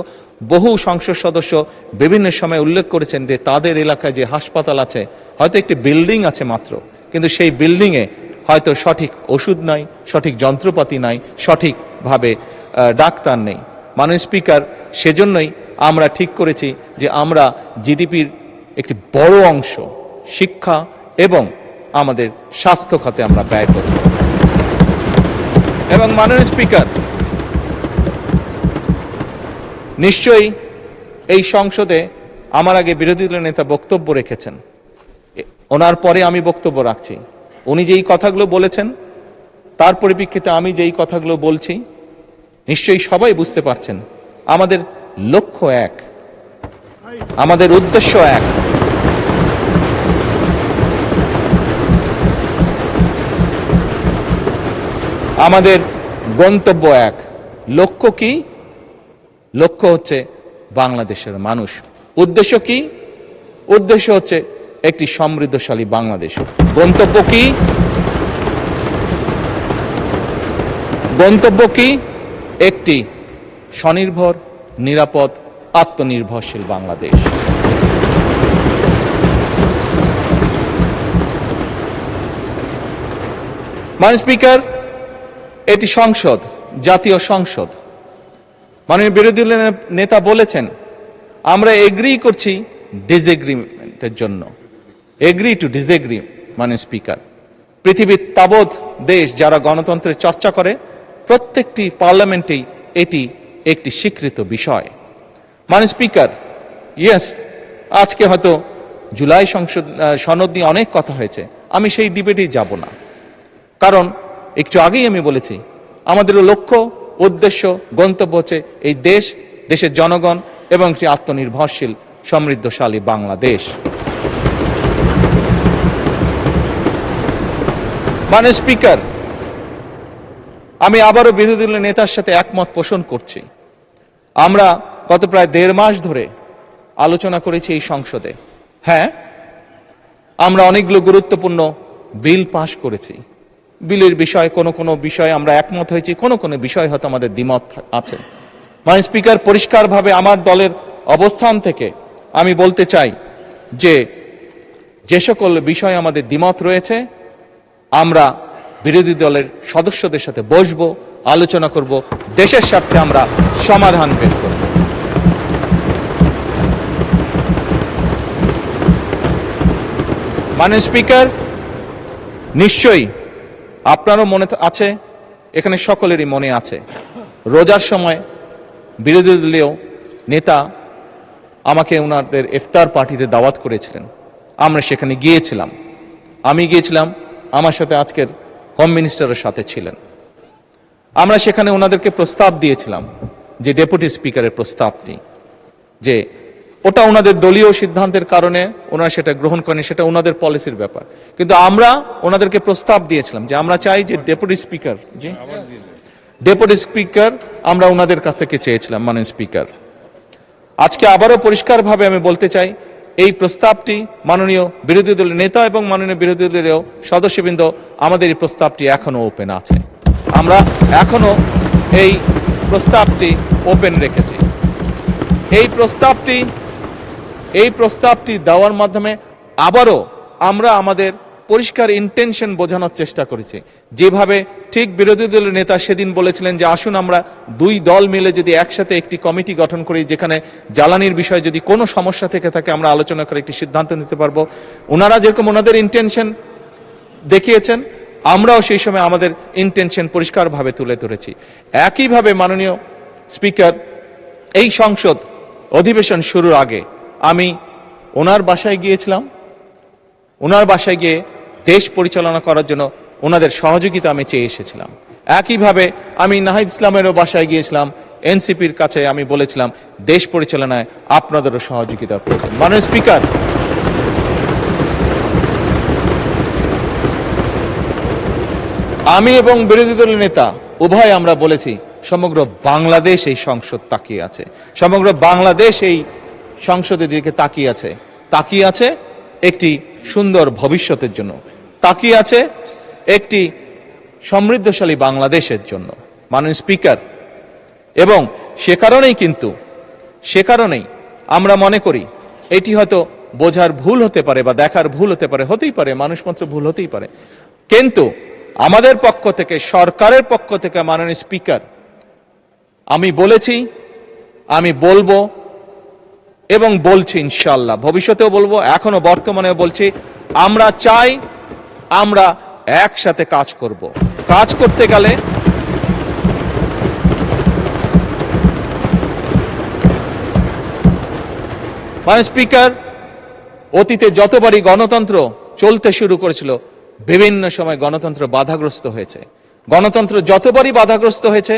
বহু সংসদ সদস্য বিভিন্ন সময় উল্লেখ করেছেন যে তাদের এলাকায় যে হাসপাতাল আছে, হয়তো একটি বিল্ডিং আছে মাত্র, কিন্তু সেই বিল্ডিংয়ে হয়তো সঠিক ওষুধ নাই, সঠিক যন্ত্রপাতি নাই, সঠিকভাবে ডাক্তার নেই। মাননীয় স্পিকার, সেজন্যই আমরা ঠিক করেছি যে আমরা জিডিপির একটি বড় অংশ শিক্ষা এবং আমাদের স্বাস্থ্য খাতে আমরা ব্যয় করব। এবং মাননীয় স্পিকার, নিশ্চয়ই এই সংসদে আমার আগে বিরোধী দলের নেতা বক্তব্য রেখেছেন, ওনার পরে আমি বক্তব্য রাখছি। উনি যেই কথাগুলো বলেছেন তার পরিপ্রেক্ষিতে আমি যেই কথাগুলো বলছি, নিশ্চয়ই সবাই বুঝতে পারছেন আমাদের লক্ষ্য এক, আমাদের উদ্দেশ্য এক। আমাদের গন্তব্য এক। লক্ষ্য কি? লক্ষ্য হচ্ছে বাংলাদেশের মানুষ। উদ্দেশ্য কি? উদ্দেশ্য হচ্ছে একটি সমৃদ্ধশালী বাংলাদেশ। গন্তব্য কি? গন্তব্য কি? একটি স্বনির্ভর, নিরাপদ, আত্মনির্ভরশীল বাংলাদেশ। মাননীয় স্পিকার, এটি সংসদ, জাতীয় সংসদ। মাননীয় বিরোধী দলের নেতা বলেছেন আমরা এগ্রি করছি ডিসএগ্রিমেন্টের জন্য। Agree to disagree. মাননীয় স্পিকার, পৃথিবীর তাবৎ দেশ যারা গণতন্ত্রের চর্চা করে, প্রত্যেকটি পার্লামেন্টেই এটি একটি স্বীকৃত বিষয়। মাননীয় স্পিকার, ইয়েস, আজকে হয়তো জুলাই সনদ নিয়ে অনেক কথা হয়েছে, আমি সেই ডিবেটেই যাব না। কারণ একটু আগেই আমি বলেছি আমাদের লক্ষ্য, উদ্দেশ্য, গন্তব্য হচ্ছে এই দেশ, দেশের জনগণ এবং একটি আত্মনির্ভরশীল সমৃদ্ধশালী বাংলাদেশ। মাননীয় স্পিকার, আমি আবারও বিরোধী দলের নেতার সাথে একমত পোষণ করছি। আমরা গত প্রায় 1.5 মাস ধরে আলোচনা করেছি এই সংসদে। হ্যাঁ, আমরা অনেকগুলো গুরুত্বপূর্ণ বিল পাশ করেছি। বিলের বিষয়ে কোনো বিষয়ে আমরা একমত হয়েছি, কোনো বিষয় হয়তো আমাদের দ্বিমত আছে। মাননীয় স্পিকার, পরিষ্কারভাবে আমার দলের অবস্থান থেকে আমি বলতে চাই যে সকল বিষয়ে আমাদের দ্বিমত রয়েছে আমরা বিরোধী দলের সদস্যদের সাথে বসবো, আলোচনা করব, দেশের স্বার্থে আমরা সমাধান বের করব। মাননীয় স্পিকার, নিশ্চয়ই আপনারও মনে আছে, এখানে সকলেরই মনে আছে, রোজার সময় বিরোধী দলীয় নেতা আমাকে ওনাদের ইফতার পার্টিতে দাওয়াত করেছিলেন। আমরা সেখানে গিয়েছিলাম। আমি গিয়েছিলাম, আমার সাথে আজকের হোম মিনিস্টারের সাথে ছিলেন। আমরা সেখানে ওনাদেরকে প্রস্তাব দিয়েছিলাম যে ডেপুটি স্পিকারের প্রস্তাবটি, যে ওটা ওনাদের দলীয় সিদ্ধান্তের কারণে ওনারা সেটা গ্রহণ করেন, সেটা ওনাদের পলিসির ব্যাপার। কিন্তু আমরা ওনাদেরকে প্রস্তাব দিয়েছিলাম যে আমরা চাই যে ডেপুটি স্পিকার ডেপুটি স্পিকার আমরা ওনাদের কাছ থেকে চেয়েছিলাম। মাননীয় স্পিকার, আজকে আবারও পরিষ্কারভাবে আমি বলতে চাই, এই প্রস্তাবটি মাননীয় বিরোধী দলের নেতা এবং মাননীয় বিরোধী দলের সদস্যবৃন্দ, আমাদের এই প্রস্তাবটি এখনো ওপেন আছে। আমরা এখনো এই প্রস্তাবটি ওপেন রেখেছি। এই প্রস্তাবটি দেওয়ার মাধ্যমে আবারও আমরা আমাদের পরিষ্কার ইন্টেনশন বোঝানোর চেষ্টা করেছি। যেভাবে ঠিক বিরোধী দলের নেতা সেদিন বলেছিলেন যে আসুন আমরা দুই দল মিলে যদি একসাথে একটি কমিটি গঠন করি, যেখানে জ্বালানির বিষয়ে যদি কোনো সমস্যা থেকে থাকে আমরা আলোচনা করে একটি সিদ্ধান্ত নিতে পারবো। ওনারা যেরকম ওনাদের ইন্টেনশন দেখিয়েছেন, আমরাও সেই সময় আমাদের ইন্টেনশন পরিষ্কারভাবে তুলে ধরেছি। একইভাবে মাননীয় স্পিকার, এই সংসদ অধিবেশন শুরুর আগে আমি ওনার বাসায় গিয়েছিলাম। ওনার বাসায় গিয়ে দেশ পরিচালনা করার জন্য ওনাদের সহযোগিতা আমি চেয়ে এসেছিলাম। একইভাবে আমি নাহিদ ইসলামেরও বাসায় গিয়েছিলাম। এনসিপির কাছে আমি বলেছিলাম দেশ পরিচালনায় আপনাদেরও সহযোগিতা প্রয়োজন। মাননীয় স্পিকার, আমি এবং বিরোধী দলের নেতা উভয় আমরা বলেছি সমগ্র বাংলাদেশ এই সংসদ তাকিয়ে আছে, সমগ্র বাংলাদেশ এই সংসদের দিকে তাকিয়ে আছে একটি সুন্দর ভবিষ্যতের জন্য, তাকিয়ে আছে একটি সমৃদ্ধশালী বাংলাদেশের জন্য। মাননীয় স্পিকার, এবং সে কারণেই আমরা মনে করি এটি হয়তো বোঝার ভুল হতে পারে বা দেখার ভুল হতে পারে, হতেই পারে, মানুষ মাত্র ভুল হতেই পারে, কিন্তু আমাদের পক্ষ থেকে, সরকারের পক্ষ থেকে মাননীয় স্পিকার, আমি বলেছি, আমি বলবো এবং বলছি, ইনশাআল্লাহ ভবিষ্যতেও বলবো, এখনো বর্তমানেও বলছি, আমরা চাই আমরা একসাথে কাজ করব। কাজ করতে গেলে মাননীয় স্পিকার, অতীতে যতবারই গণতন্ত্র চলতে শুরু করেছিল বিভিন্ন সময় গণতন্ত্র বাধাগ্রস্ত হয়েছে। গণতন্ত্র যতবারই বাধাগ্রস্ত হয়েছে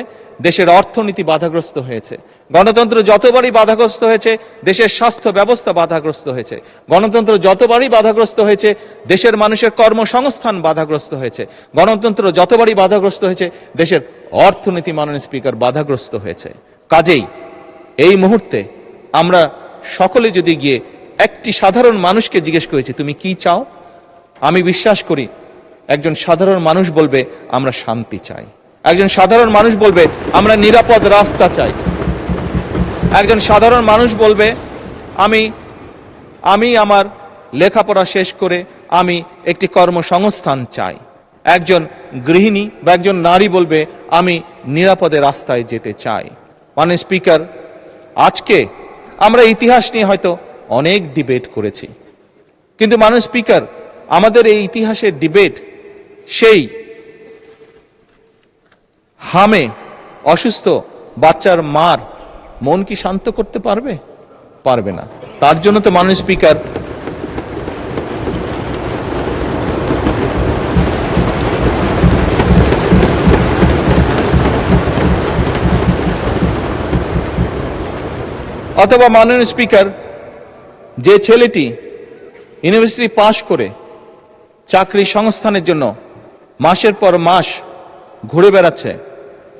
দেশের অর্থনীতি বাধাগ্রস্ত হয়েছে। গণতন্ত্র যতবারই বাধাগ্রস্ত হয়েছে দেশের স্বাস্থ্য ব্যবস্থা বাধাগ্রস্ত হয়েছে। গণতন্ত্র যতবারই বাধাগ্রস্ত হয়েছে দেশের মানুষের কর্মসংস্থান বাধাগ্রস্ত হয়েছে। গণতন্ত্র যতবারই বাধাগ্রস্ত হয়েছে দেশের অর্থনীতি, মাননীয় স্পিকার, বাধাগ্রস্ত হয়েছে। কাজেই এই মুহূর্তে আমরা সকলে যদি গিয়ে একটি সাধারণ মানুষকে জিজ্ঞেস করেছি তুমি কি চাও, আমি বিশ্বাস করি একজন সাধারণ মানুষ বলবে আমরা শান্তি চাই। একজন সাধারণ মানুষ বলবে আমরা নিরাপদ রাস্তা চাই। একজন সাধারণ মানুষ বলবে আমি আমার লেখাপড়া শেষ করে আমি একটি কর্মসংস্থান চাই। একজন গৃহিণী বা একজন নারী বলবে আমি নিরাপদে রাস্তায় যেতে চাই। মাননীয় স্পিকার, আজকে আমরা ইতিহাস নিয়ে হয়তো অনেক ডিবেট করেছি, কিন্তু মাননীয় স্পিকার, আমাদের এই ইতিহাসের ডিবেট সেই হামে অসুস্থ বাচ্চার মার মন কি শান্ত করতে পারবে? পারবে না। তার জন্য তো মাননীয় স্পিকার, অথবা মাননীয় স্পিকার, যে ছেলেটি ইউনিভার্সিটি পাশ করে চাকরি সংস্থানের জন্য মাসের পর মাস ঘুরে বেড়াচ্ছে,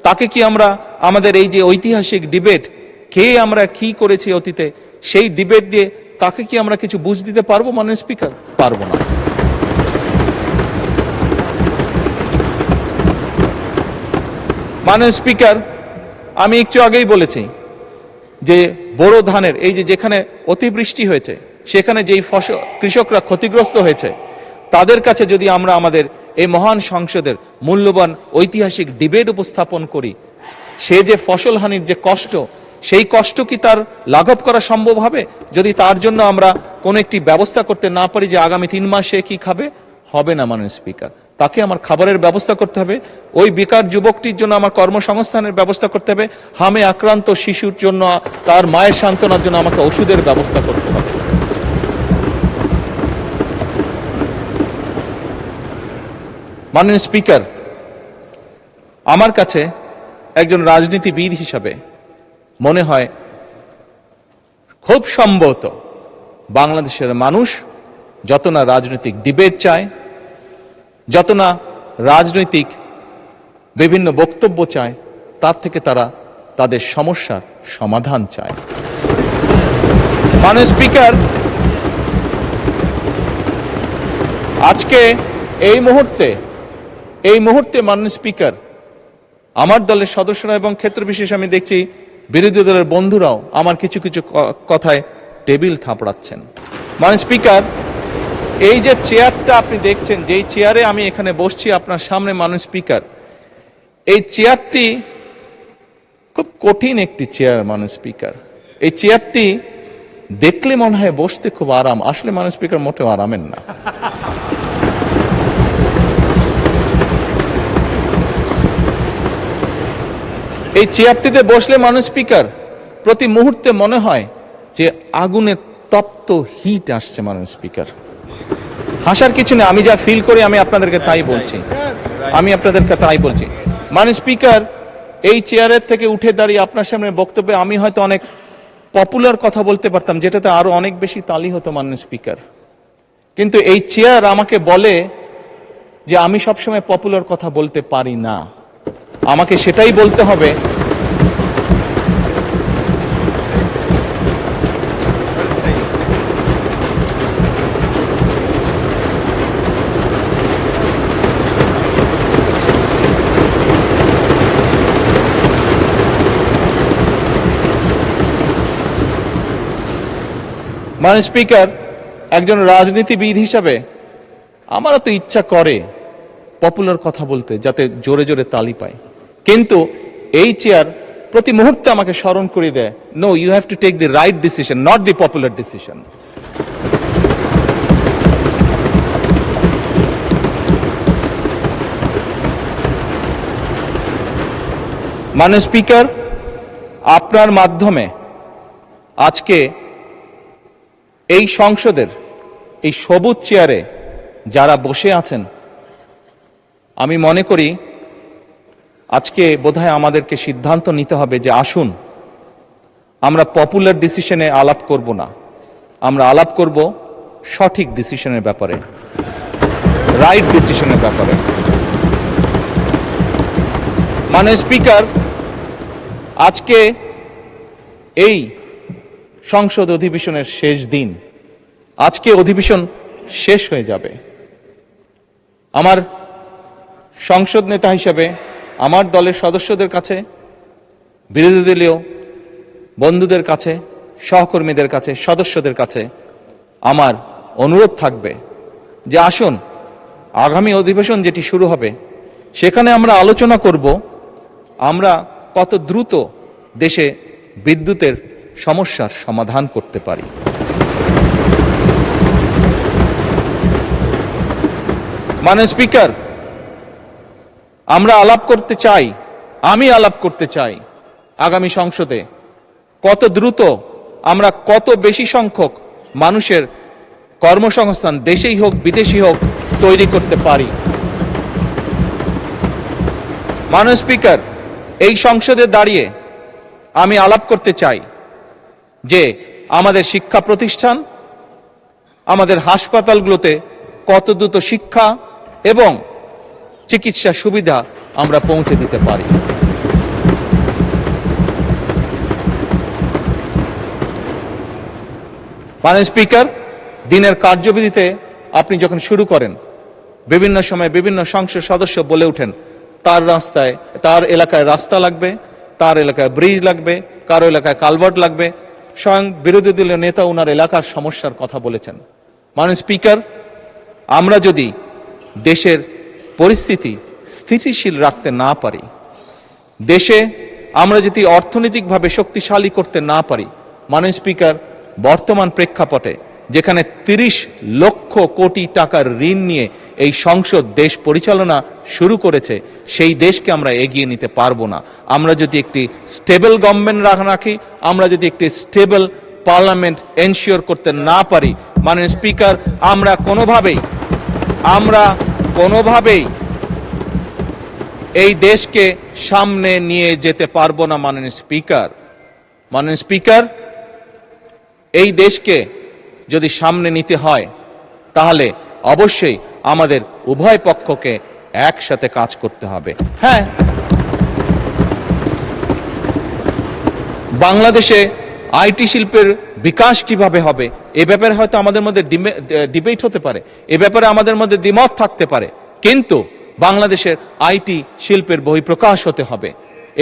তাকে কি আমরা আমাদের এই যে ঐতিহাসিক ডিবেট, কে আমরা কি করেছি অতীতে, সেই ডিবেট দিয়ে তাকে কি আমরা কিছু বুঝ দিতে পারবো? মাননীয় স্পিকার, পারবো না। মাননীয় স্পিকার, আমি একটু আগেই বলেছি যে বোরো ধানের এই যে যেখানে অতিবৃষ্টি হয়েছে সেখানে যেই ফসল কৃষকরা ক্ষতিগ্রস্ত হয়েছে, তাদের কাছে যদি আমরা আমাদের এই মহান সংসদের মূল্যবান ঐতিহাসিক ডিবেট উপস্থাপন করি, সে যে ফসল হানির যে কষ্ট, সেই কষ্ট কি তার লাঘব করা সম্ভব হবে? যদি তার জন্য আমরা কোনো একটি ব্যবস্থা করতে না পারি যে আগামী 3 মাস সে কি খাবে, হবে না। মাননীয় স্পিকার, তাকে আমার খাবারের ব্যবস্থা করতে হবে, ওই বেকার যুবকটির জন্য আমার কর্মসংস্থানের ব্যবস্থা করতে হবে, হামে আক্রান্ত শিশুর জন্য তার মায়ের সান্ত্বনার জন্য আমাকে ওষুধের ব্যবস্থা করতে হবে। মাননীয় স্পিকার, আমার কাছে একজন রাজনীতিবিদ হিসাবে মনে হয় খুব সম্ভবত বাংলাদেশের মানুষ যত না রাজনৈতিক ডিবেট চায়, যত না রাজনৈতিক বিভিন্ন বক্তব্য চায়, তার থেকে তারা তাদের সমস্যার সমাধান চায়। মাননীয় স্পিকার, আজকে এই মুহূর্তে মাননীয় স্পিকার, আমার দলের সদস্যরা এবং ক্ষেত্র বিশেষ আমি দেখছি বিরোধী দলের বন্ধুরাও আমার কিছু কিছু কথায় টেবিল থাপড়াচ্ছেন। মাননীয় স্পিকার, এই যে চেয়ারটা আপনি দেখছেন, যেই চেয়ারে আমি এখানে বসছি আপনার সামনে মাননীয় স্পিকার, এই চেয়ারটি খুব কঠিন একটি চেয়ার মাননীয় স্পিকার। এই চেয়ারটি দেখলে মনে হয় বসতে খুব আরাম, আসলে মাননীয় স্পিকার মোটেও আরামের না। এই চেয়ারটিতে বসলে মাননীয় স্পিকার প্রতি মুহূর্তে মনে হয় যে আগুনে তপ্ত হিট আসছে মাননীয় স্পিকার। হাসার কিছু নেই, আমি যা ফিল করি আমি আপনাদেরকে তাই বলছি, মাননীয় স্পিকার, এই চেয়ারের থেকে উঠে দাঁড়িয়ে আপনার সামনে বক্তব্যে আমি হয়তো অনেক পপুলার কথা বলতে পারতাম, যেটাতে আরো অনেক বেশি তালি হতো মাননীয় স্পিকার, কিন্তু এই চেয়ার আমাকে বলে যে আমি সবসময় পপুলার কথা বলতে পারি না, আমাকে সেটাই বলতে হবে মাননীয় স্পিকার, একজন রাজনীতিবিদ হিসাবে আমারও তো ইচ্ছা করে পপুলার কথা বলতে, যাতে জোরে জোরে তালি পায়, কিন্তু এই চেয়ার প্রতি মুহূর্তে আমাকে স্মরণ করে দেয়, no, you have to take the right decision, not the popular decision. মাননীয় স্পিকার, আপনার মাধ্যমে আজকে এই সংসদের এই সবুজ চেয়ারে যারা বসে আছেন, আমি মনে করি আজকে বোধহয় আমাদেরকে সিদ্ধান্ত নিতে হবে যে আসুন আমরা পপুলার ডিসিশনে আলাপ করব না, আমরা আলাপ করব সঠিক ডিসিশনের ব্যাপারে, রাইট ডিসিশনের ব্যাপারে। মাননীয় স্পিকার, আজকে এই সংসদ অধিবেশনের শেষ দিন, আজকে অধিবেশন শেষ হয়ে যাবে। আমার সংসদ নেতা হিসেবে আমার দলের সদস্যদের কাছে, বিরোধী দলীয় বন্ধুদের কাছে, সহকর্মীদের কাছে, সদস্যদের কাছে আমার অনুরোধ থাকবে যে আসুন আগামী অধিবেশন যেটি শুরু হবে সেখানে আমরা আলোচনা করব আমরা কত দ্রুত দেশে বিদ্যুতের সমস্যার সমাধান করতে পারি। মাননীয় স্পিকার, আমরা আলাপ করতে চাই, আমি আলাপ করতে চাই আগামী সংসদে কত দ্রুত আমরা কত বেশি সংখ্যক মানুষের কর্মসংস্থান দেশেই হোক বিদেশি হোক তৈরি করতে পারি। মাননীয় স্পিকার, এই সংসদে দাঁড়িয়ে আমি আলাপ করতে চাই যে আমাদের শিক্ষা প্রতিষ্ঠান, আমাদের হাসপাতালগুলোতে কত দ্রুত শিক্ষা এবং চিকিৎসা সুবিধা আমরা পৌঁছে দিতে পারি। মাননীয় স্পিকার, দিনের কার্যবিধিতে আপনি যখন শুরু করেন বিভিন্ন সময় বিভিন্ন সংসদ সদস্য বলে ওঠেন তার রাস্তায়, তার এলাকায় রাস্তা লাগবে, তার এলাকায় ব্রিজ লাগবে, কারো এলাকায় কালভার্ট লাগবে, স্বয়ং বিরোধী দলীয় নেতা ওনার এলাকার সমস্যার কথা বলেছেন। মাননীয় স্পিকার, আমরা যদি দেশের পরিস্থিতি স্থিতিশীল রাখতে না পারি, দেশে আমরা যদি অর্থনৈতিকভাবে শক্তিশালী করতে না পারি, মাননীয় স্পিকার, বর্তমান প্রেক্ষাপটে যেখানে 30 লক্ষ কোটি টাকার ঋণ নিয়ে এই সংসদ দেশ পরিচালনা শুরু করেছে, সেই দেশকে আমরা এগিয়ে নিতে পারবো না। আমরা যদি একটি স্টেবল গভর্নমেন্ট রাখি, আমরা যদি একটি স্টেবল পার্লামেন্ট এনশিওর করতে না পারি, মাননীয় স্পিকার, আমরা কোনোভাবেই এই দেশকে সামনে নিয়ে যেতে পারবো না। মাননীয় স্পিকার, এই দেশকে যদি সামনে নিতে হয় তাহলে অবশ্যই আমাদের উভয় পক্ষকে একসাথে কাজ করতে হবে। হ্যাঁ, বাংলাদেশে আইটি শিল্পের বিকাশ কিভাবে হবে এ ব্যাপারে হয়তো আমাদের মধ্যে ডিবেট হতে পারে, এ ব্যাপারে আমাদের মধ্যে দ্বিমত থাকতে পারে, কিন্তু বাংলাদেশের আইটি শিল্পের বহিঃপ্রকাশ হতে হবে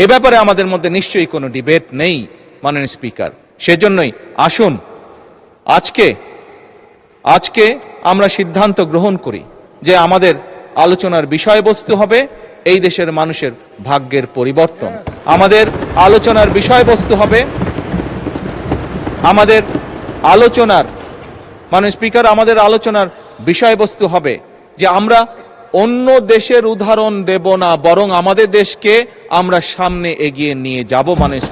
এ ব্যাপারে আমাদের মধ্যে নিশ্চয়ই কোনো ডিবেট নেই মাননীয় স্পিকার। সেজন্যই আসুন আজকে আমরা সিদ্ধান্ত গ্রহণ করি যে আমাদের আলোচনার বিষয়বস্তু হবে এই দেশের মানুষের ভাগ্যের পরিবর্তন। আমাদের আলোচনার বিষয়বস্তু হবে মাননীয় স্পিকার, আমাদের আলোচনার বিষয়বস্তু হবে যে আমরা অন্য দেশের উদাহরণ দেব না, বরং আমাদের দেশকে আমরা সামনে এগিয়ে নিয়ে যাব। মাননীয়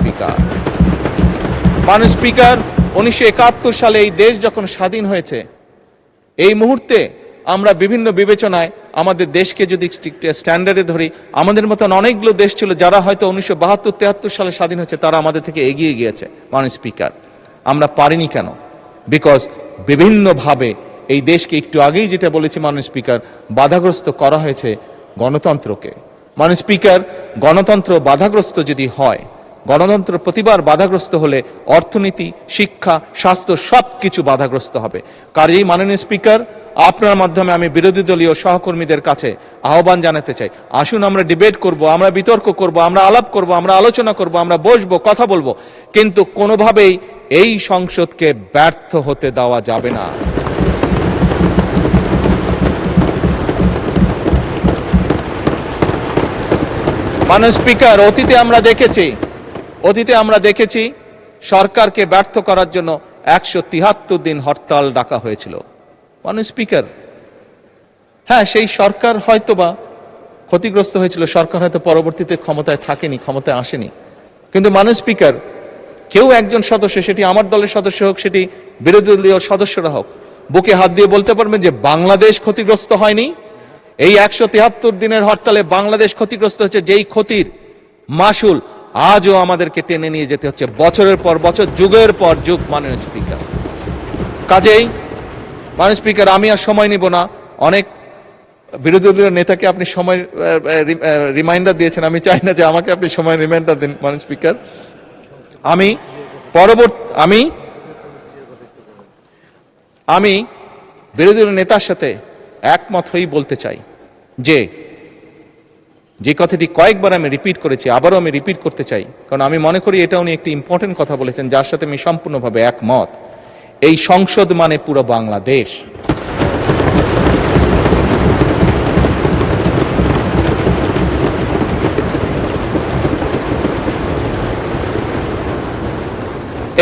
স্পিকার 1971 সালে এই দেশ যখন স্বাধীন হয়েছে, এই মুহূর্তে আমরা বিভিন্ন বিবেচনায় আমাদের দেশকে যদি স্ট্যান্ডার্ডে ধরি, আমাদের মতন অনেকগুলো দেশ ছিল যারা হয়তো 1972-73 সালে স্বাধীন হয়েছে, তারা আমাদের থেকে এগিয়ে গিয়েছে। মাননীয় স্পিকার, আমরা পারিনি কেন? বিকজ বিভিন্নভাবে এই দেশকে একটু আগেই যেটা বলেছি মাননীয় স্পিকার, বাধাগ্রস্ত করা হয়েছে গণতন্ত্রকে। মাননীয় স্পিকার, গণতন্ত্র বাধাগ্রস্ত যদি হয়, গণতন্ত্র প্রতিবার বাধাগ্রস্ত হলে অর্থনীতি, শিক্ষা, স্বাস্থ্য সবকিছু বাধাগ্রস্ত হবে। কাজেই মাননীয় স্পিকার, আপনার মাধ্যমে আমি বিরোধী দলীয় সহকর্মীদের কাছে আহ্বান জানাতে চাই, আসুন আমরা ডিবেট করব, আমরা বিতর্ক করব, আমরা আলাপ করব, আমরা আলোচনা করব, আমরা বসবো, কথা বলবো, কিন্তু কোনোভাবেই এই সংসদকে ব্যর্থ হতে দেওয়া যাবে না। মাননীয় স্পিকার, অতীতে আমরা দেখেছি সরকারকে ব্যর্থ করার জন্য 173 দিন হরতাল ডাকা হয়েছিল। মাননীয় স্পিকার, হ্যাঁ, সেই সরকার হয়তোবা ক্ষতিগ্রস্ত হয়েছিল, সরকার হয়তো পরবর্তীতে ক্ষমতায় থাকেনি, ক্ষমতায় আসেনি, কিন্তু মাননীয় স্পিকার, কেউ একজন সদস্য, সেটি আমার দলের সদস্য হোক, সেটি বিরোধী দলীয় সদস্যরা হোক, বুকে হাত দিয়ে বলতে পারবেন যে বাংলাদেশ ক্ষতিগ্রস্ত হয়নি? এই 173 দিনের হরতালে বাংলাদেশ ক্ষতিগ্রস্ত হচ্ছে, যেই ক্ষতির মাসুল আজও আমাদেরকে টেনে নিয়ে যেতে হচ্ছে বছরের পর বছর, যুগের পর যুগ। মাননীয় স্পিকার, কাজেই মাননীয় স্পিকার, আমি আর সময় নিব না। অনেক বিরোধী দলীয় নেতাকে আপনি সময় রিমাইন্ডার দিয়েছেন, আমি চাই না যে আমাকে আপনি সময় রিমাইন্ডার দিন। মাননীয় স্পিকার, আমি বিরোধী দলীয় নেতার সাথে একমত হয়েই বলতে চাই যে কথাটি কয়েকবার আমি রিপিট করেছি, আবারও আমি রিপিট করতে চাই, কারণ আমি মনে করি এটা উনি একটি ইম্পর্টেন্ট কথা বলেছেন যার সাথে আমি সম্পূর্ণভাবে একমত। এই সংসদ মানে পুরো বাংলাদেশ।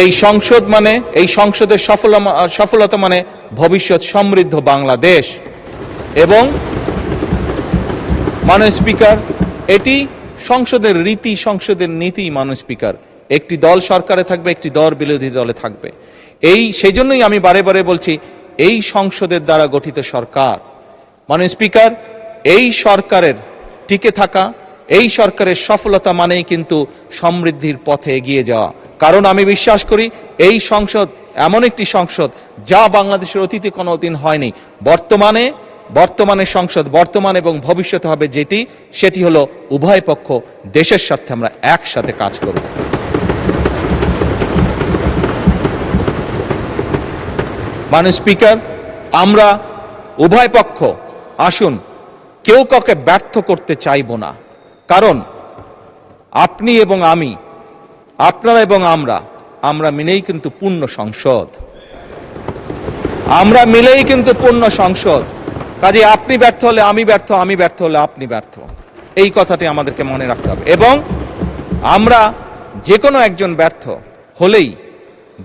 এই সংসদের সফলতা মানে ভবিষ্যৎ সমৃদ্ধ বাংলাদেশ। এবং মাননীয় স্পিকার, এটি সংসদের রীতি, সংসদের নীতি। মাননীয় স্পিকার, একটি দল সরকারে থাকবে, একটি দল বিরোধী দলে থাকবে। সেই জন্যই আমি বারে বারে বলছি, এই সংসদের দ্বারা গঠিত সরকার। মাননীয় স্পিকার, এই সরকারের টিকে থাকা, এই সরকারের সফলতা মানেই কিন্তু সমৃদ্ধির পথে এগিয়ে যাওয়া। কারণ আমি বিশ্বাস করি এই সংসদ এমন একটি সংসদ যা বাংলাদেশের অতীতে কোনোদিন হয়নি। বর্তমানে সংসদ, বর্তমান এবং ভবিষ্যতে হবে সেটি হলো উভয় পক্ষ দেশের স্বার্থে আমরা একসাথে কাজ করব। মাননীয় স্পিকার, আমরা উভয় পক্ষ আসুন কেউ কাউকে ব্যর্থ করতে চাইব না, কারণ আপনি এবং আমি, আপনারা এবং আমরা মিলেই কিন্তু পূর্ণ সংসদ। আমরা মিলেই কিন্তু পূর্ণ সংসদ। কাজে আপনি ব্যর্থ হলে আমি ব্যর্থ, আমি ব্যর্থ হলে আপনি ব্যর্থ, এই কথাটি আমাদেরকে মনে রাখতে হবে। এবং আমরা যে কোনো একজন ব্যর্থ হলেই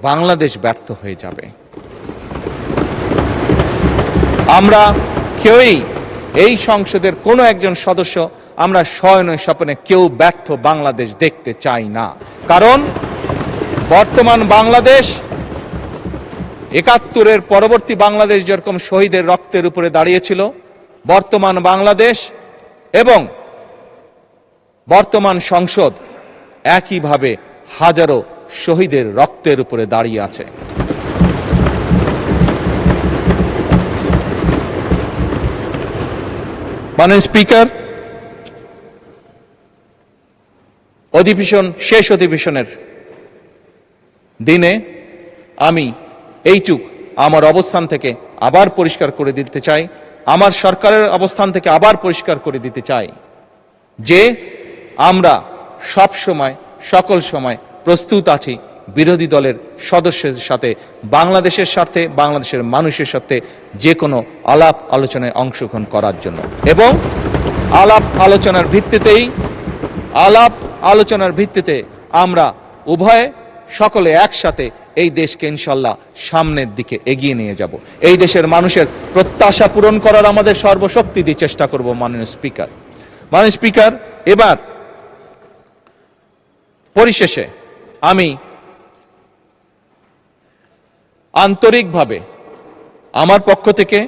বাংলাদেশ ব্যর্থ হয়ে যাবে। আমরা কেউই এই সংসদের কোনো একজন সদস্য আমরা শয়নে স্বপ্নে কেউ ব্যর্থ বাংলাদেশ দেখতে চাই না। কারণ বর্তমান বাংলাদেশ ৭১-এর পরবর্তী বাংলাদেশ যেরকম শহীদের রক্তের উপরে দাঁড়িয়েছিল, বর্তমান বাংলাদেশ এবং বর্তমান সংসদ একইভাবে হাজারো শহীদের রক্তের উপরে দাঁড়িয়ে আছে। মাননীয় স্পিকার, শেষ অধিবেশনের দিনে আমি এইটুক আমার অবস্থান থেকে আবার পরিষ্কার করে দিতে চাই, আমার সরকারের অবস্থান থেকে আবার পরিষ্কার করে দিতে চাই যে আমরা সব সময় সকল সময় প্রস্তুত আছি বিরোধী দলের সদস্যদের সাথে বাংলাদেশের স্বার্থে, বাংলাদেশের মানুষের সাথে যে কোনো আলাপ আলোচনায় অংশগ্রহণ করার জন্য, এবং আলাপ আলোচনার ভিত্তিতে আমরা উভয়ে সকলে একসাথে এই দেশকে ইনশাল্লাহ সামনের দিকে এগিয়ে নিয়ে যাব। এই দেশের মানুষের প্রত্যাশা পূরণ করার আমাদের সর্বশক্তি দিয়ে চেষ্টা করব। মাননীয় স্পিকার, এবার পরিশেষে আমি আন্তরিকভাবে আমার পক্ষ থেকে,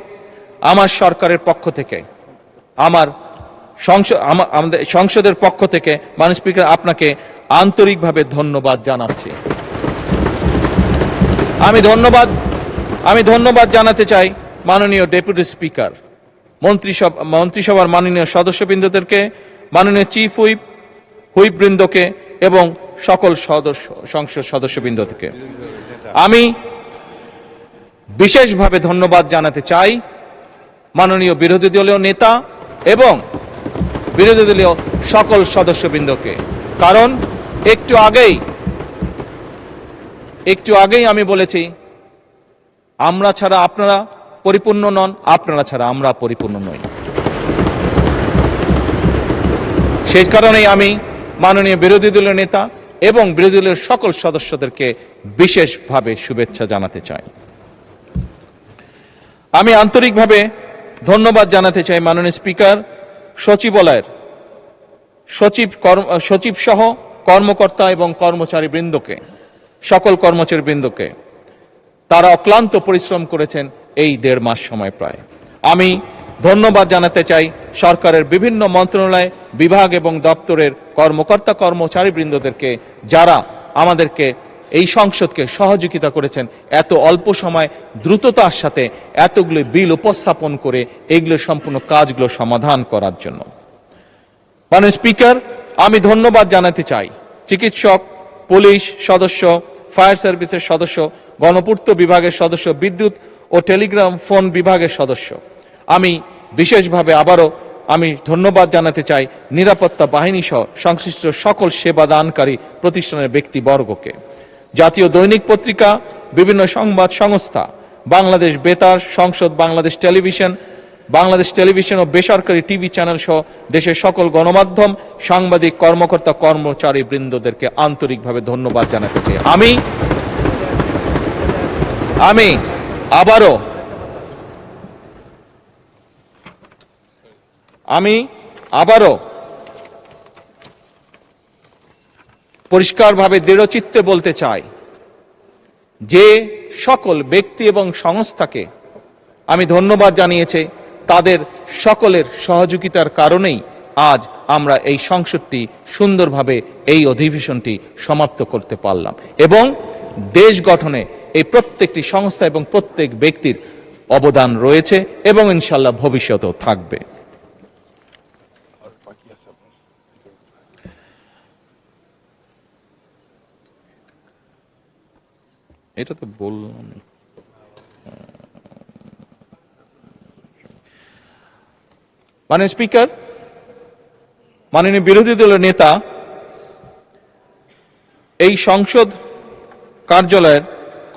আমার সরকারের পক্ষ থেকে, আমাদের সংসদের পক্ষ থেকে মাননীয় স্পিকার আপনাকে আন্তরিকভাবে ধন্যবাদ জানাচ্ছি। আমি ধন্যবাদ জানাতে চাই মাননীয় ডেপুটি স্পিকার, মন্ত্রিসভার মাননীয় সদস্যবৃন্দদেরকে, মাননীয় চিফ হুইপ বৃন্দকে এবং সকল সংসদ সদস্যবৃন্দকে। আমি বিশেষভাবে ধন্যবাদ জানাতে চাই মাননীয় বিরোধী দলীয় নেতা এবং বিরোধী দলীয় সকল সদস্যবৃন্দকে, কারণ একটু আগেই আমি বলেছি আমরা ছাড়া আপনারা পরিপূর্ণ নন, আপনারা ছাড়া আমরা পরিপূর্ণ নই। সেই কারণেই আমি মাননীয় বিরোধী দলীয় নেতা এবং বিরোধী দলের সকল সদস্যদেরকে বিশেষভাবে শুভেচ্ছা জানাতে চাই। আমি আন্তরিকভাবে ধন্যবাদ জানাতে চাই মাননীয় স্পিকার, সচিবালয়ের সচিব সহ কর্মকর্তা এবং কর্মচারী বৃন্দকে, সকল কর্মচারী বৃন্দকে। তারা অক্লান্ত পরিশ্রম করেছেন এই 1.5 মাস সময় প্রায়। আমি ধন্যবাদ জানাতে চাই সরকারের বিভিন্ন মন্ত্রণালয়, বিভাগ এবং দপ্তরের কর্মকর্তা কর্মচারী বৃন্দদেরকে, যারা আমাদেরকে এই সংসদকে সহযোগিতা করেছেন এত অল্প সময় দ্রুততার সাথে এতগুলো বিল উপস্থাপন করে এইগুলো সম্পূর্ণ কাজগুলো সমাধান করার জন্য। মাননীয় স্পিকার, আমি ধন্যবাদ জানাতে চাই চিকিৎসক, পুলিশ সদস্য, ফায়ার সার্ভিসের সদস্য, গণপূর্ত বিভাগের সদস্য, বিদ্যুৎ ও টেলিগ্রাম ফোন বিভাগের সদস্য। আমি বিশেষভাবে আবারও আমি ধন্যবাদ জানাতে চাই নিরাপত্তা বাহিনী সহ সংশ্লিষ্ট সকল সেবাদানকারী প্রতিষ্ঠানের ব্যক্তিবর্গকে। জাতীয় দৈনিক পত্রিকা, বিভিন্ন সংবাদ সংস্থা, বাংলাদেশ বেতার, সংসদ, বাংলাদেশ টেলিভিশন ও বেসরকারি টিভি চ্যানেল সহ দেশের সকল গণমাধ্যম, সাংবাদিক, কর্মকর্তা কর্মচারী বৃন্দদেরকে আন্তরিকভাবে ধন্যবাদ জানাতে চাই। আমি আবারও পরিষ্কারভাবে দৃঢ়চিত্তে বলতে চাই যে সকল ব্যক্তি এবং সংস্থাকে আমি ধন্যবাদ জানিয়েছি, তাদের সকলের সহযোগিতার কারণেই আজ আমরা এই সংসদটি সুন্দরভাবে এই অধিবেশনটি সমাপ্ত করতে পারলাম, এবং দেশ গঠনে এই প্রত্যেকটি সংস্থা এবং প্রত্যেক ব্যক্তির অবদান রয়েছে এবং ইনশাআল্লাহ ভবিষ্যতেও থাকবে। এটা তো বললাম। মাননীয় স্পিকার, মাননীয় বিরোধী দলের নেতা, এই সংসদ কার্যালয়ের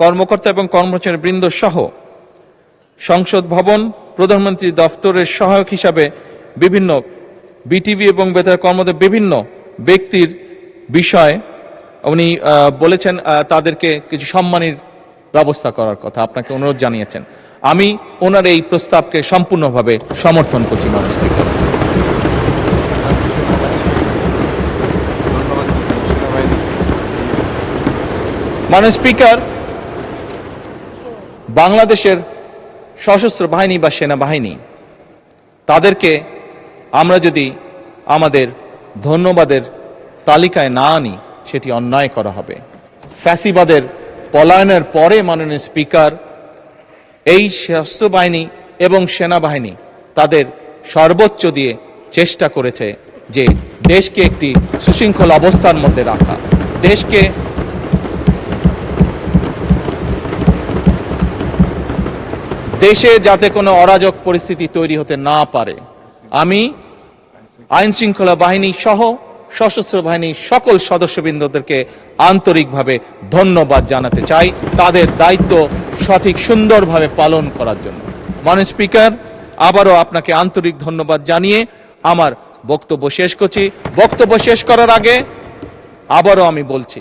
কর্মকর্তা এবং কর্মচারী বৃন্দ সহ সংসদ ভবন, প্রধানমন্ত্রী দফতরের সহায়ক হিসাবে বিভিন্ন বিটিভি এবং বেতার কর্মরত বিভিন্ন ব্যক্তির বিষয়ে উনি বলেছেন তাদেরকে কিছু সম্মানের ব্যবস্থা করার কথা, আপনাকে অনুরোধ জানিয়েছেন। আমি ওনার এই প্রস্তাবকে সম্পূর্ণভাবে সমর্থন করছি। মাননীয় স্পিকার, মাননীয় স্পিকার, বাংলাদেশের সশস্ত্র বাহিনী বা সেনাবাহিনী, তাদেরকে আমরা যদি আমাদের ধন্যবাদের তালিকায় না আনি সেটি অন্যায় করা হবে। ফ্যাসিবাদের পলায়নের পরে মাননীয় স্পিকার, এই সশস্ত্র বাহিনী এবং সেনাবাহিনী তাদের সর্বোচ্চ দিয়ে চেষ্টা করেছে যে দেশকে একটি সুশৃঙ্খল অবস্থার মধ্যে রাখা, দেশে যাতে কোনো অরাজক পরিস্থিতি তৈরি হতে না পারে, আমি আইন শৃঙ্খলা বাহিনী সহ সশস্ত্র বাহিনীর সকল সদস্যবৃন্দদেরকে আন্তরিকভাবে ধন্যবাদ জানাতে চাই তাদের দায়িত্ব সঠিক সুন্দরভাবে পালন করার জন্য। মাননীয় স্পিকার, আবারও আপনাকে আন্তরিক ধন্যবাদ জানিয়ে আমার বক্তব্য শেষ করছি। বক্তব্য শেষ করার আগে আবারও আমি বলছি,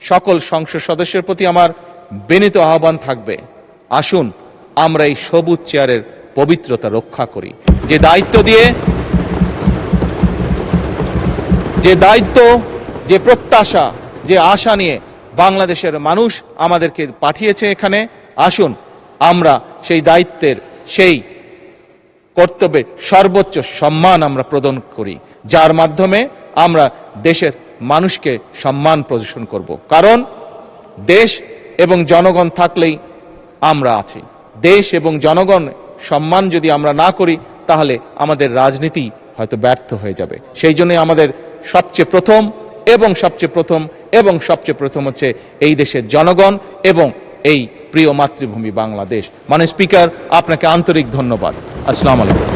সকল সংসদ সদস্যের প্রতি আমার বিনীত আহ্বান থাকবে, আসুন আমরা এই সবুজ চেয়ারের পবিত্রতা রক্ষা করি। যে দায়িত্ব, যে প্রত্যাশা, যে আশা নিয়ে বাংলাদেশের মানুষ আমাদেরকে পাঠিয়েছে এখানে, আসুন আমরা সেই দায়িত্বের, সেই কর্তব্যের সর্বোচ্চ সম্মান আমরা প্রদান করি, যার মাধ্যমে আমরা দেশের মানুষকে সম্মান প্রদর্শন করব। কারণ দেশ এবং জনগণ থাকলেই আমরা আছি। দেশ এবং জনগণ সম্মান যদি আমরা না করি, তাহলে আমাদের রাজনীতি হয়তো ব্যর্থ হয়ে যাবে। সেই জন্যই আমাদের সবচেয়ে প্রথম হচ্ছে এই দেশের জনগণ এবং এই প্রিয় মাতৃভূমি বাংলাদেশ। মাননীয় স্পিকার, আপনাকে আন্তরিক ধন্যবাদ। আসসালামু আলাইকুম।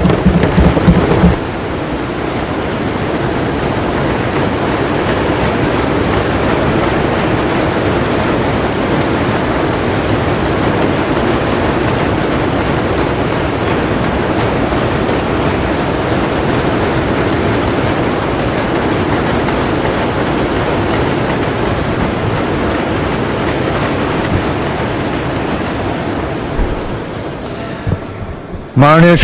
মাননীয়